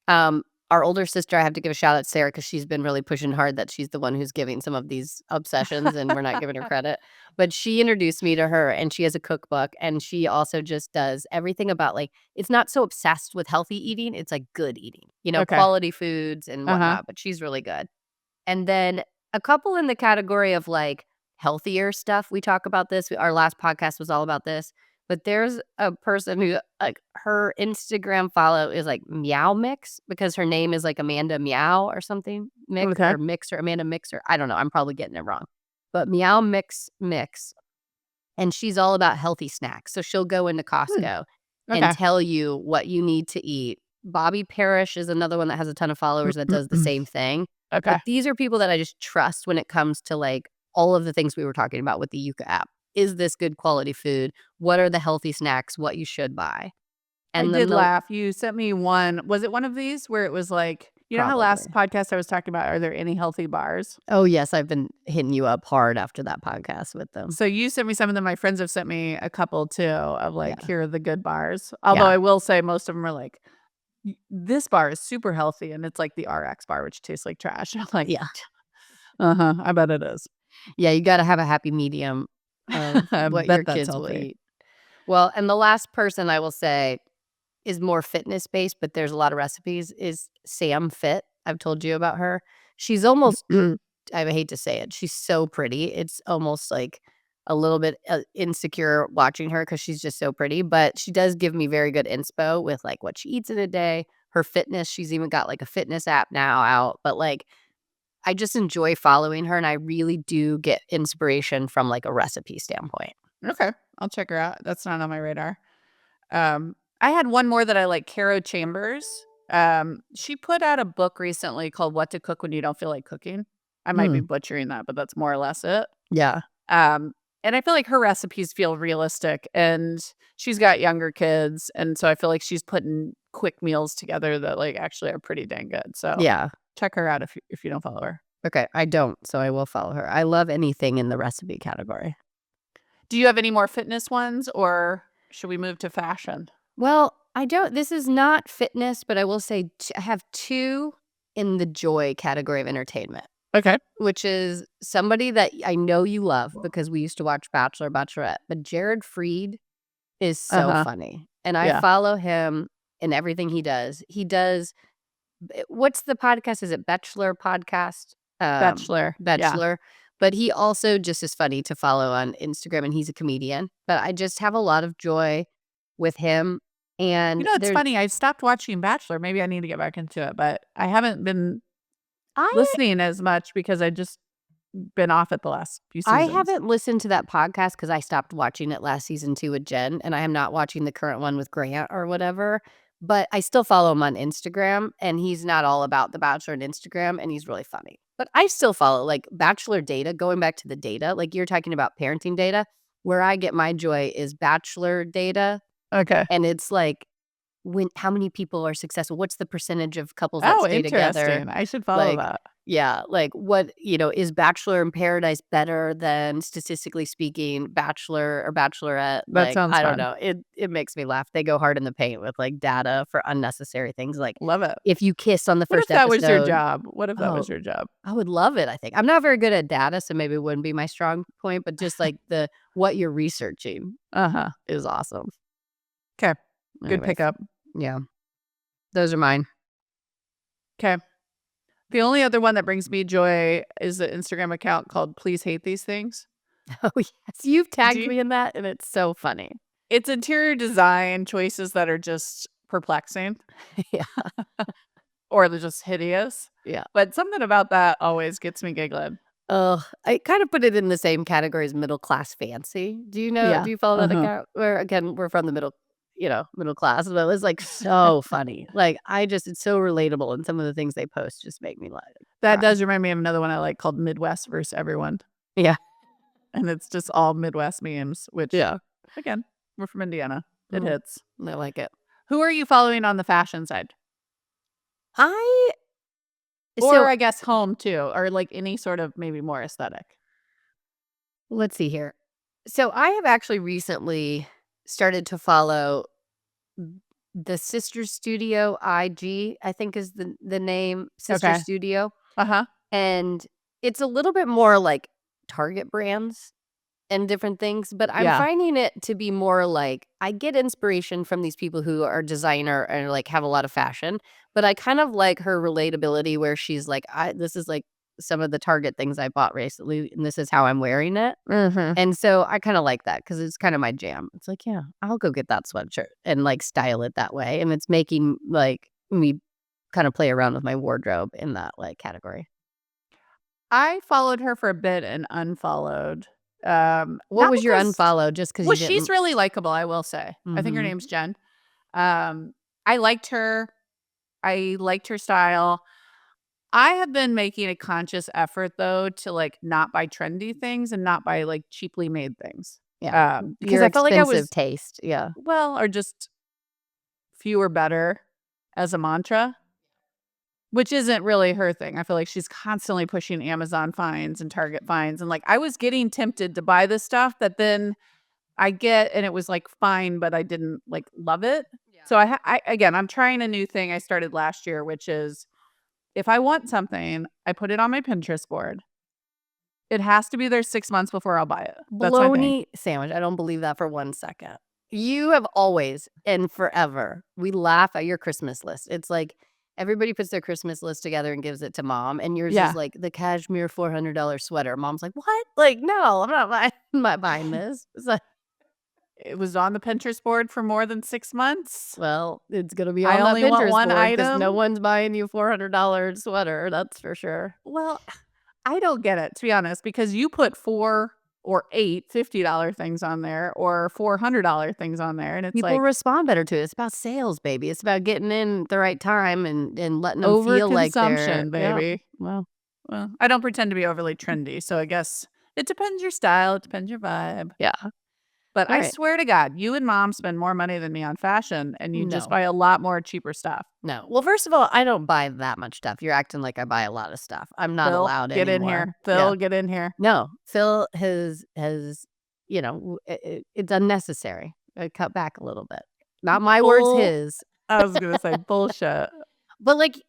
Um, our older sister, I have to give a shout out to Sarah because she's been really pushing hard that she's the one who's giving some of these obsessions, and we're not giving her credit. But she introduced me to her, and she has a cookbook, and she also just does everything about, like it's not so obsessed with healthy eating, it's, like, good eating, Okay. quality foods and Uh-huh. whatnot, but she's really good. And then a couple in the category of, like, healthier stuff, we talk about this, our last podcast was all about this, but there's a person who, like, her Instagram follow is, like, Meow Mix because her name is, like, Amanda Meow or something, Okay. Mix or Amanda Mixer, I don't know, I'm probably getting it wrong. But Meow Mix, and she's all about healthy snacks, so she'll go into Hmm, Costco and okay. tell you what you need to eat. Bobby Parrish is another one that has a ton of followers that does the same thing, but Okay. these are people that I just trust when it comes to, like, all of the things we were talking about with the Yuka app. Is this good quality food? What are the healthy snacks? What you should buy? I And then did laugh. You sent me one was it one of these where it was like you know how last probably. podcast I was talking about, are there any healthy bars? Oh, yes, I've been hitting you up hard after that podcast with them. So you sent me some of them, my friends have sent me a couple too of like, Yeah, here are the good bars. Although yeah, I will say most of them are like, this bar is super healthy, and it's like the RX bar, which tastes like trash. I'm like, yeah. uh-huh, I bet it is. Yeah, you gotta have a happy medium of I what your bet that's kids will healthy. eat. Well, and the last person I will say is more fitness based, but there's a lot of recipes, is Sam Fit. I've told you about her. She's almost I hate to say it, she's so pretty. It's almost like a little bit, insecure watching her because she's just so pretty, but she does give me very good inspo with, like, what she eats in a day, her fitness. She's even got, like, a fitness app now out, but, like, I just enjoy following her, and I really do get inspiration from, like, a recipe standpoint. Okay, I'll check her out. That's not on my radar. I had one more that I like, Caro Chambers. She put out a book recently called What to Cook When You Don't Feel Like Cooking. I might be Mm, butchering that, but that's more or less it. yeah. Um, and I feel like her recipes feel realistic, and she's got younger kids, and so I feel like she's putting quick meals together that like actually are pretty dang good. So Yeah. check her out if you don't follow her. Okay, I don't, so I will follow her. I love anything in the recipe category. Do you have any more fitness ones, or should we move to fashion? Well, I don't this is not fitness, but I will say I have 2 in the joy category of entertainment, Okay. which is somebody that I know you love because we used to watch Bachelor, Bachelorette, but Jared Freed is Uh so huh. funny, and I Yeah. follow him in everything he does. He does what's the podcast? Is it Bachelor podcast? Bachelor. Yeah. Bachelor, but he also just is funny to follow on Instagram, and he's a comedian, but I just have a lot of joy with him, You and know, it's there's funny, I stopped watching Bachelor, maybe I need to get back into it, but I haven't been I listening as much because I just been off it the last few I seasons. haven't listened to that podcast because I stopped watching it last season 2 with Jen, and I am not watching the current one with Grant or whatever, but I still follow him on Instagram, and he's not all about The Bachelor on Instagram, and he's really funny. But I still follow, like, Bachelor data, going back to the data, like, you're talking about parenting data, where I get my joy is Bachelor data, Okay. and it's like, when how many people are successful? What's the percentage of couples that Oh, stay together? interesting. I should follow Like that. yeah, like, what is Bachelor in Paradise better than, statistically speaking, Bachelor or Bachelorette? That Like, sounds I don't fun. know. It makes me laugh. They go hard in the paint with, like, data for unnecessary things, like, Love it. if you kiss on the What if first that was your episode job? What if that oh, was your job? I would love it, I think. I'm not very good at data, so maybe it wouldn't be my strong point, but just, like, the what you're researching Uh-huh. is awesome. 'Kay. Good Anyways, pickup. yeah, those are mine. 'Kay. The only other one that brings me joy is the Instagram account called Please Hate These Things. Oh, yes. You've Do tagged you me in that, and it's so funny. It's interior design choices that are just perplexing Yeah, or they're just hideous, yeah. but something about that always gets me giggling. Oh, I kind of put it in the same category as middle class fancy. Do Yeah. you follow that Uh-huh. account? Where again, we're from the middle. middle class, but it was, like, so funny. Like, it's so relatable, and some of the things they post just make me, like, That cry. does remind me of another one I like called Midwest versus Everyone, Yeah. and it's just all Midwest memes, which, Yeah. again, we're from Indiana. It Mm, hits. I like it. Who are you following on the fashion side? I Or so I guess home too, or, like, any sort of maybe more aesthetic. let's see here. So I have actually recently started to follow the Sister Studio IG, I think is the name, Sister Okay. Studio, Uh-huh. and it's a little bit more like Target brands and different things, but I'm Yeah. finding it to be more like I get inspiration from these people who are designer and, like, have a lot of fashion, but I kind of like her relatability where she's like, this is, like, some of the Target things I bought recently, and this is how I'm wearing it." Mhm. And so I kinda like that because it's kinda my jam. It's like, "Yeah, I'll go get that sweatshirt and, like, style it that way," and it's making, like, me kinda play around with my wardrobe in that, like, category. I followed her for a bit and unfollowed. What Not was your because unfollow just because well, you she's didn't. really likable, I will say. I think her Mhm. name's Jen. I liked her. I liked her style. I have been making a conscious effort though to, like, not buy trendy things and not buy, like, cheaply made things. Yeah. Because Your I felt like I expensive was taste, yeah. well, or just fewer better as a mantra, which isn't really her thing. I feel like she's constantly pushing Amazon finds and Target finds, and, like, I was getting tempted to buy this stuff that then I get and it was, like, fine, but I didn't, like, love it. Yeah. So I again, I'm trying a new thing I started last year, which is if I want something, I put it on my Pinterest board. It has to be there 6 months before I'll buy it. That's my thing. Bologna sandwich, I don't believe that for 1 second. You have always and forever we laugh at your Christmas list. It's like everybody puts their Christmas list together and gives it to mom, and yours is Yeah. like the cashmere $400 sweater. Mom's like, "What?" Like, "No, I'm not buying I'm not buying this." It's like, It was on the Pinterest board for more than 6 months. well, it's gonna be I on that only want Pinterest one board because no item. one's buying you $400 sweater, that's for sure. Well, I don't get it, to be honest, because you put 4 or 8 $50 things on there or $400 things on there, and it's People like respond better to it. It's about sales, baby. It's about getting in at the right time and letting them feel like they're overconsumption, yeah, baby. well, Well, I don't pretend to be overly trendy, so I guess it depends your style, it depends your vibe. yeah. But I Alright. swear to God, you and mom spend more money than me on fashion, and you just No, buy a lot more cheaper stuff. no. Well, first of all, I don't buy that much stuff. You're acting like I buy a lot of stuff. I'm not Phil, allowed get in anymore. here. Yeah. Phil, get in here. No, Phil has, it's unnecessary. Cut back a little bit. Not my words, Bull his. I was gonna say bullshit. But, like,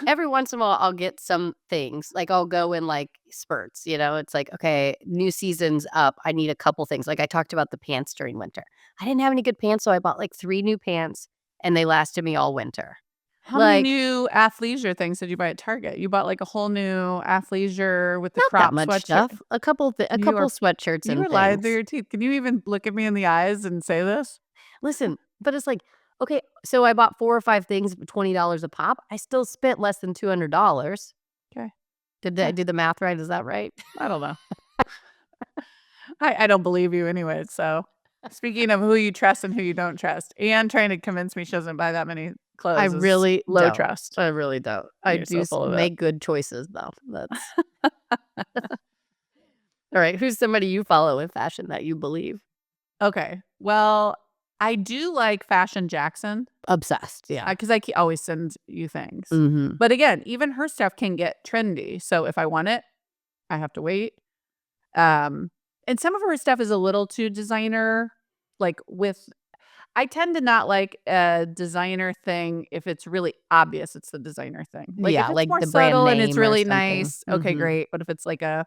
every once in a while, I'll get some things, like, I'll go in, like, spurts, it's like, "Okay, new season's up, I need a couple things," like, I talked about the pants during winter. I didn't have any good pants, so I bought, like, 3 new pants, and they lasted me all winter. How many Like, new athleisure things did you buy at Target? You bought, like, a whole new athleisure with the not that crop much sweatshirt. stuff, a You couple are sweatshirts you and are lying through things. your teeth. Can you even look at me in the eyes and say this? Listen, but it's like, okay, so I bought 4 or 5 things for $20 a pop, I still spent less than $200. 'Kay. Did I Okay. do the math right? Is that right? I don't know. I don't believe you anyway, so speaking of who you trust and who you don't trust, and trying to convince me she doesn't buy that many I clothes is really low don't. trust. I really don't. I You're do so full of it. make good choices though. That's all right. Who's somebody you follow in fashion that you believe? Okay. Well, I do like Fashion Jackson, Obsessed. Yeah. because I always send you things. Mhm. But again, even her stuff can get trendy, so if I want it, I have to wait. Um, and some of her stuff is a little too designer, like, with I tend to not like a designer thing if it's really obvious it's the designer thing. Like, if Yeah, it's like more the brand subtle and it's name or really something. nice, okay, Mhm. great, but if it's like a,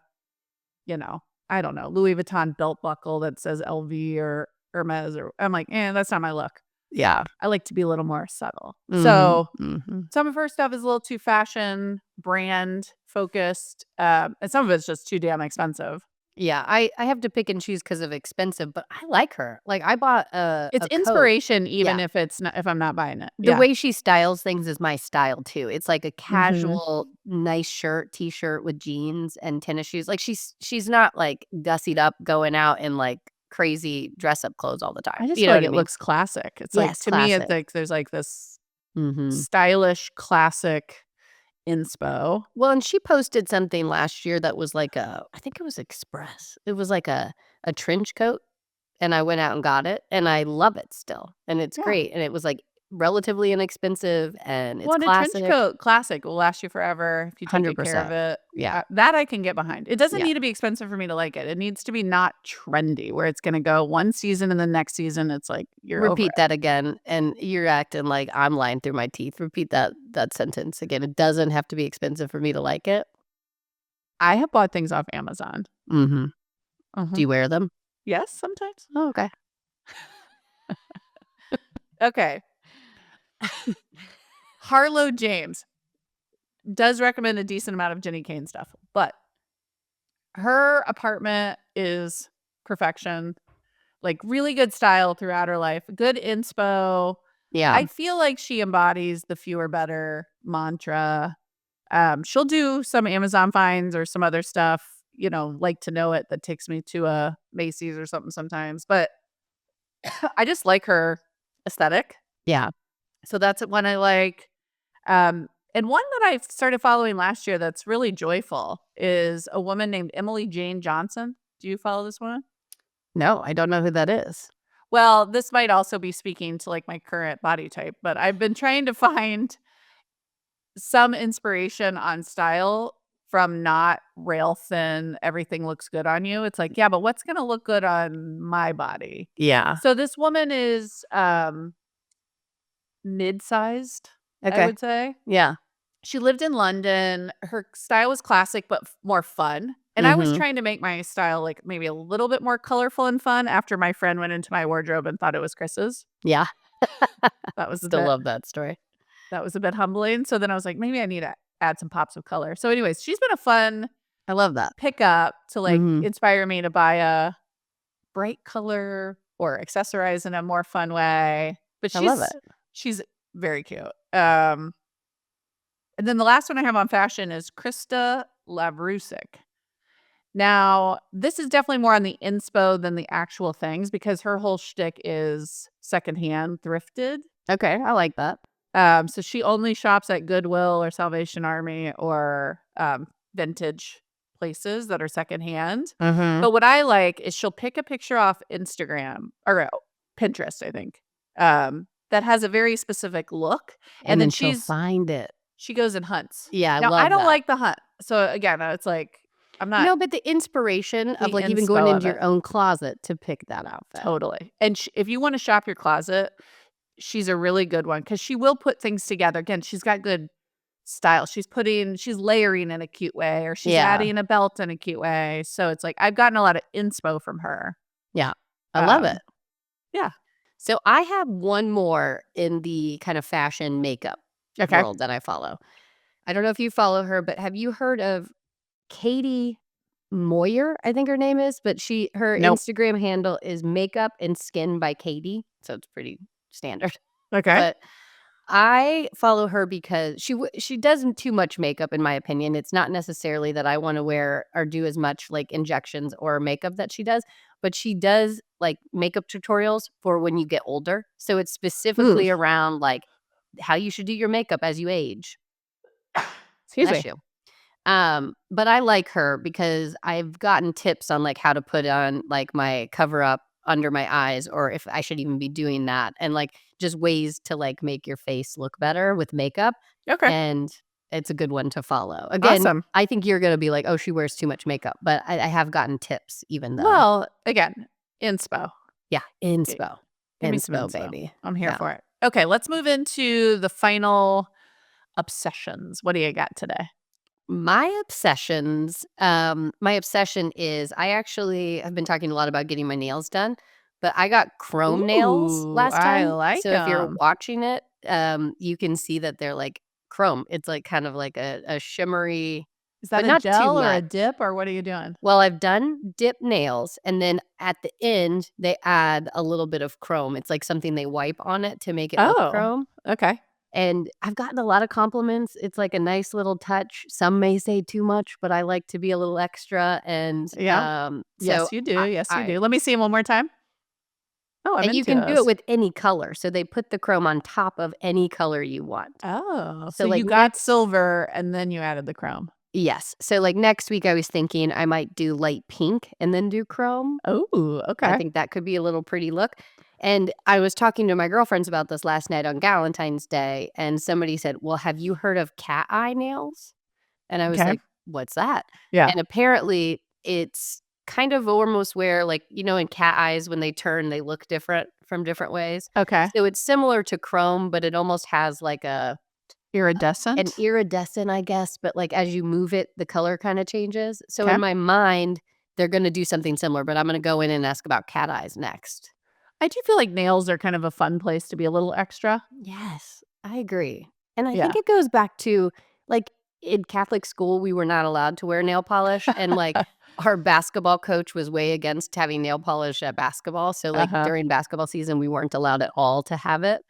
you know, I don't know, Louis Vuitton belt buckle that says LV or Hermes or I'm like, that's not my look." Yeah. I like to be a little more subtle. Mhm. So, Mhm. some of her stuff is a little too fashion, brand focused, and some of it's just too damn expensive. Yeah, I have to pick and choose because of expensive, but I like her. Like I bought It's a coat. inspiration even Yeah. if it's not if I'm not buying it. The Yeah. way she styles things is my style too. It's like a Mhm. casual, nice shirt, t-shirt with jeans and tennis shoes. Like she's not like gussied up going out in like crazy dress-up clothes all the time. I just You feel know like what I it mean? looks classic. It's like, Yes, to me, it's classic. like there's like this Mhm. stylish, classic inspo. Well, and she posted something last year that was like I think it was Express. It was like a trench coat, and I went out and got it, and I love it still, and it's Yeah. great, and it was, like, relatively inexpensive, and Well, it's and a trench classic. coat classic will last you forever if you take good care of 100%. it. Yeah, That I can get behind. It doesn't yeah. need to be expensive for me to like it. It needs to be not trendy where it's gonna go one season and the next season it's like you're over Repeat it. that again, and you're acting like I'm lying through my teeth. Repeat that sentence again. It doesn't have to be expensive for me to like it. I have bought things off Amazon. Mhm. Do Mhm. you wear them? Yes, sometimes. Oh, okay. Okay. Harlow James does recommend a decent amount of Jenny Kane stuff, but her apartment is perfection. Like, really good style throughout her life, good inspo. Yeah. I feel like she embodies the fewer better mantra. She'll do some Amazon finds or some other stuff, like to know it that takes me to a Macy's or something sometimes, but I just like her aesthetic. Yeah. So that's one I like. And one that I started following last year that's really joyful is a woman named Emily Jane Johnson. Do you follow this woman? No, I don't know who that is. Well, this might also be speaking to like my current body type, but I've been trying to find some inspiration on style from not rail thin, everything looks good on you. It's like, yeah, but what's going to look good on my body? Yeah. So this woman is mid-sized, I Okay. would say. Yeah. She lived in London. Her style was classic, but more fun. And I was Mhm. trying to make my style like maybe a little bit more colorful and fun after my friend went into my wardrobe and thought it was Chris's. Yeah. That was a Still bit love that story. that was a bit humbling. So then I was like, maybe I need to add some pops of color. So anyways, she's been a fun I love that. pickup to like Mhm. inspire me to buy a bright color or accessorize in a more fun way. But I love it. she's very cute. And then the last one I have on fashion is Krista Lavrusik. Now, this is definitely more on the inspo than the actual things because her whole shtick is secondhand thrifted. Okay, I like that. So she only shops at Goodwill or Salvation Army or vintage places that are secondhand. Mhm. But what I like is she'll pick a picture off Instagram or Pinterest, I think, that has a very specific look, and And then then she'll find it. she goes and hunts. Yeah, I Now, I love don't that. like the hunt. So again, it's like I'm not No, but the inspiration of, the like, even going inspo of into it. your own closet to pick that outfit. Totally. And if you want to shop your closet, she's a really good one because she will put things together. Again, she's got good style. She's layering in a cute way, or she's Yeah. adding a belt in a cute way. So it's like I've gotten a lot of inspo from her. Yeah. I love it. Um, yeah. So I have one more in the kind of fashion makeup Okay. world that I follow. I don't know if you follow her, but have you heard of Katie Moyer, I think her name is, but her Nope. Instagram handle is Makeup and Skin by Katie, so it's pretty standard. Okay. But I follow her because she doesn't too much makeup in my opinion. It's not necessarily that I wanna wear or do as much, like, injections or makeup that she does, but she does, like, makeup tutorials for when you get older. So it's Ooh, specifically around, like, how you should do your makeup as you age. excuse Bless me. you. But I like her because I've gotten tips on, like, how to put on, like, my cover up under my eyes or if I should even be doing that and, like, just ways to, like, make your face look better with makeup, Okay. and it's a good one to follow. Again, Awesome. I think you're gonna be like, "Oh, she wears too much makeup," but I have gotten tips even though. Well, again, inspo. Yeah, Gi- inspo. Give me some Inspo, inspo. baby. I'm here Yeah. for it. Okay, let's move into the final obsessions. What do you got today? My obsession is I actually have been talking a lot about getting my nails done, but I got chrome nails Ooh, last I time. like So if you're them. watching it, you can see that they're like chrome. It's like kind of like a shimmery, Is that but a not too gel or a much. dip or what are you doing? Well, I've done dip nails, and then at the end, they add a little bit of chrome. It's like something they wipe on it to make it look Oh, chrome. okay. And I've gotten a lot of compliments. It's like a nice little touch. Some may say too much, but I like to be a little extra. And Yeah. so Yes, you do. I, Yes, you I do. Let me see him one more time. Oh, I'm and you into can do it those. with any color. So they put the chrome on top of any color you want. Oh, So so like you got next silver and then you added the chrome. Yes. So like next week I was thinking I might do light pink and then do chrome. Oh, I okay. think that could be a little pretty look. And I was talking to my girlfriends about this last night on Valentine's Day, and somebody said, "Well, have you heard of cat eye nails?" And I was Okay. like, "What's that?" Yeah. And apparently it's kind of almost where like, in cat eyes when they turn, they look different from different ways. Okay. So it's similar to chrome, but it almost has like an Iridescent. iridescent, I guess, but, like, as you move it, the color kinda changes. So Okay. in my mind, they're gonna do something similar, but I'm gonna go in and ask about cat eyes next. I do feel like nails are kind of a fun place to be a little extra. Yes, I agree. And I think Yeah. it goes back to, like, in Catholic school, we were not allowed to wear nail polish, and, like, our basketball coach was way against having nail polish at basketball, so, like, Uh-huh. during basketball season, we weren't allowed at all to have it.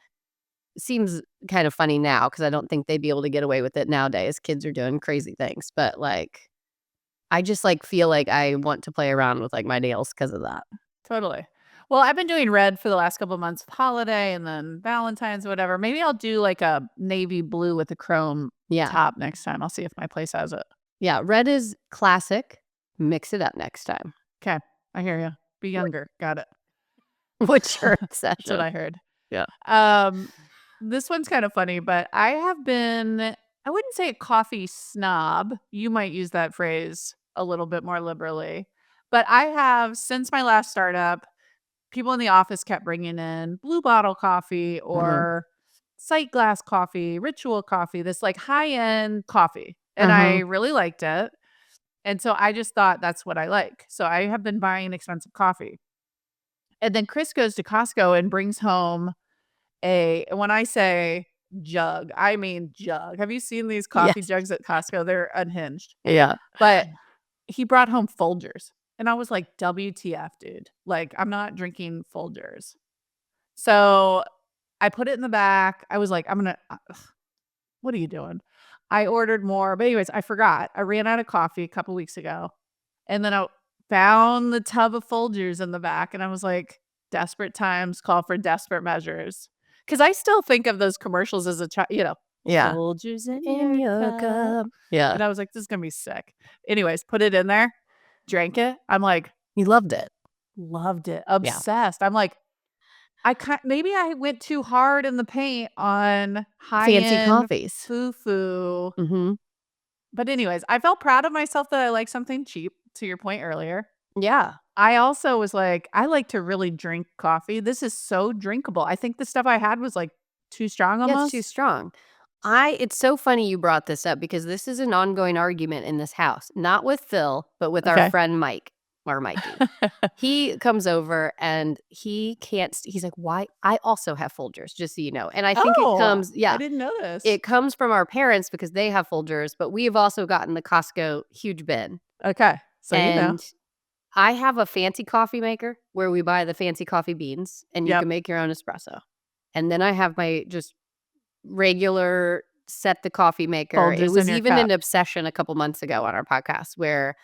Seems kind of funny now because I don't think they'd be able to get away with it nowadays. Kids are doing crazy things, but, like, I just, like, feel like I want to play around with, like, my nails because of that. Totally. Well, I've been doing red for the last couple of months with holiday and then Valentine's, whatever. Maybe I'll do like a navy blue with a chrome Yeah. top next time. I'll see if my place has it. Yeah, red is classic. Mix it up next time. Okay. I hear you. Be What younger. Got it. what's your That's what obsession? I heard. Yeah. Um, this one's kind of funny, but I have been, I wouldn't say a coffee snob. You might use that phrase a little bit more liberally. But I have, since my last startup, people in the office kept bringing in blue bottle coffee Mhm. or sight glass coffee, ritual coffee, this like high end coffee. And I Mhm. really liked it. And so I just thought that's what I like. So I have been buying expensive coffee. And then Chris goes to Costco and brings home when I say jug, I mean jug. Have you seen these coffee Yes. jugs at Costco? They're unhinged. Yeah. But he brought home Folgers. And I was like, WTF, dude. Like, I'm not drinking Folgers. So I put it in the back. I was like, I'm gonna what are you doing? I ordered more. But anyways, I forgot. I ran out of coffee a couple weeks ago. And then I found the tub of Folgers in the back, and I was like, desperate times call for desperate measures. Because I still think of those commercials as a child, Yeah. Folgers in In your your cup. cup. Yeah. And I was like, this is gonna be sick. Anyways, put it in there, drank it. I'm like, You loved it. loved it, Yeah. obsessed. I'm like, maybe I went too hard in the paint on Fancy high-end coffees. foo-foo. Mhm. But anyways, I felt proud of myself that I like something cheap, to your point earlier. Yeah. I also was like, I like to really drink coffee. This is so drinkable. I think the stuff I had was, like, too strong Yeah, it's too almost. strong. It's so funny you brought this up because this is an ongoing argument in this house, not with Phil, but with our Okay. friend Mike or Mikey. He comes over and he can't he's like, "Why?" I also have Folgers, just so you know, and I think it Oh, comes I yeah, didn't know this. it comes from our parents because they have Folgers, but we have also gotten the Costco huge bin, Okay. So you know. and I have a fancy coffee maker where we buy the fancy coffee beans, and you Yep. can make your own espresso, and then I have my just regular set the coffee maker. It Folgers in was your even cup. an obsession a couple months ago on our podcast where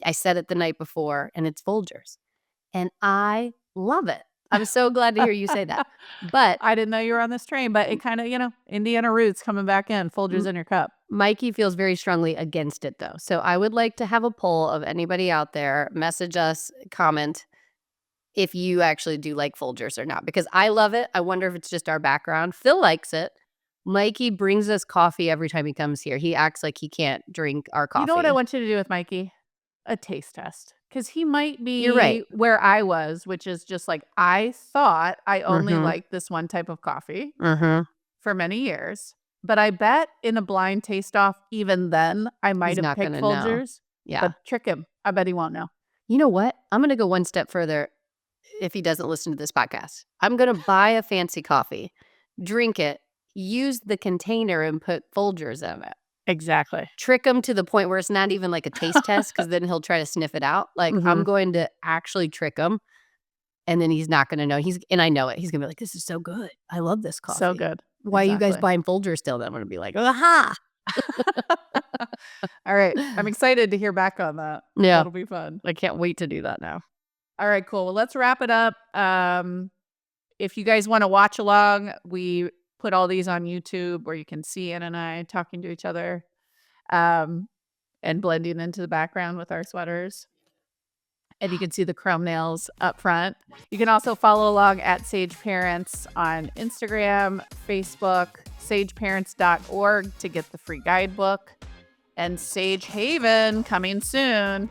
I said it the night before, and it's Folgers. And I love it. I'm so glad to hear you say that. But I didn't know you were on this train, but it kinda, Indiana roots coming back in, Folgers M in your cup. Mikey feels very strongly against it, though. So I would like to have a poll of anybody out there, message us, comment if you actually do like Folgers or not, because I love it. I wonder if it's just our background. Phil likes it. Mikey brings us coffee every time he comes here. He acts like he can't drink our You know what I coffee. want you to do with Mikey? A taste test, because he might You're right. be where I was, which is just like, I thought I only Mhm. liked this one type of coffee Mhm. for many years, but I bet in a blind taste off, even then, I might He's have not picked gonna know. Folgers, Yeah. but trick him. I bet he won't know. You know what? I'm gonna go one step further if he doesn't listen to this podcast. I'm gonna buy a fancy coffee, drink it, use the container and put Folgers in it. Exactly. Trick him to the point where it's not even like a taste test because then he'll try to sniff it out. Like, I'm Mhm. going to actually trick him, and then he's not gonna know. And I know it. He's gonna be like, "This is so good. I love this So coffee." good. Why are you guys Exactly. buying Folgers still? Then I'm gonna be like, aha! All right. I'm excited to hear back on that. Yeah. That'll be fun. I can't wait to do that now. All right, cool. Well, let's wrap it up. If you guys want to watch along, we put all these on YouTube where you can see Ann and I talking to each other and blending into the background with our sweaters. And you can see the chrome nails up front. You can also follow along at Sage Parents on Instagram, Facebook, sageparents.org to get the free guidebook, and Sage Haven coming soon.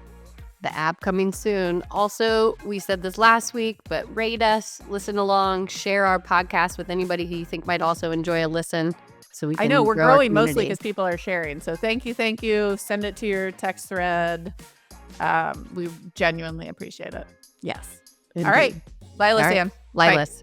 The app coming soon. Also, we said this last week, but rate us, listen along, share our podcast with anybody who you think might also enjoy a listen. So we can I know we're grow our growing mostly community. because people are sharing. So thank you. Send it to your text thread. We genuinely appreciate it. Yes. All right. Lilas, All right. Ann. Bye. Lilas.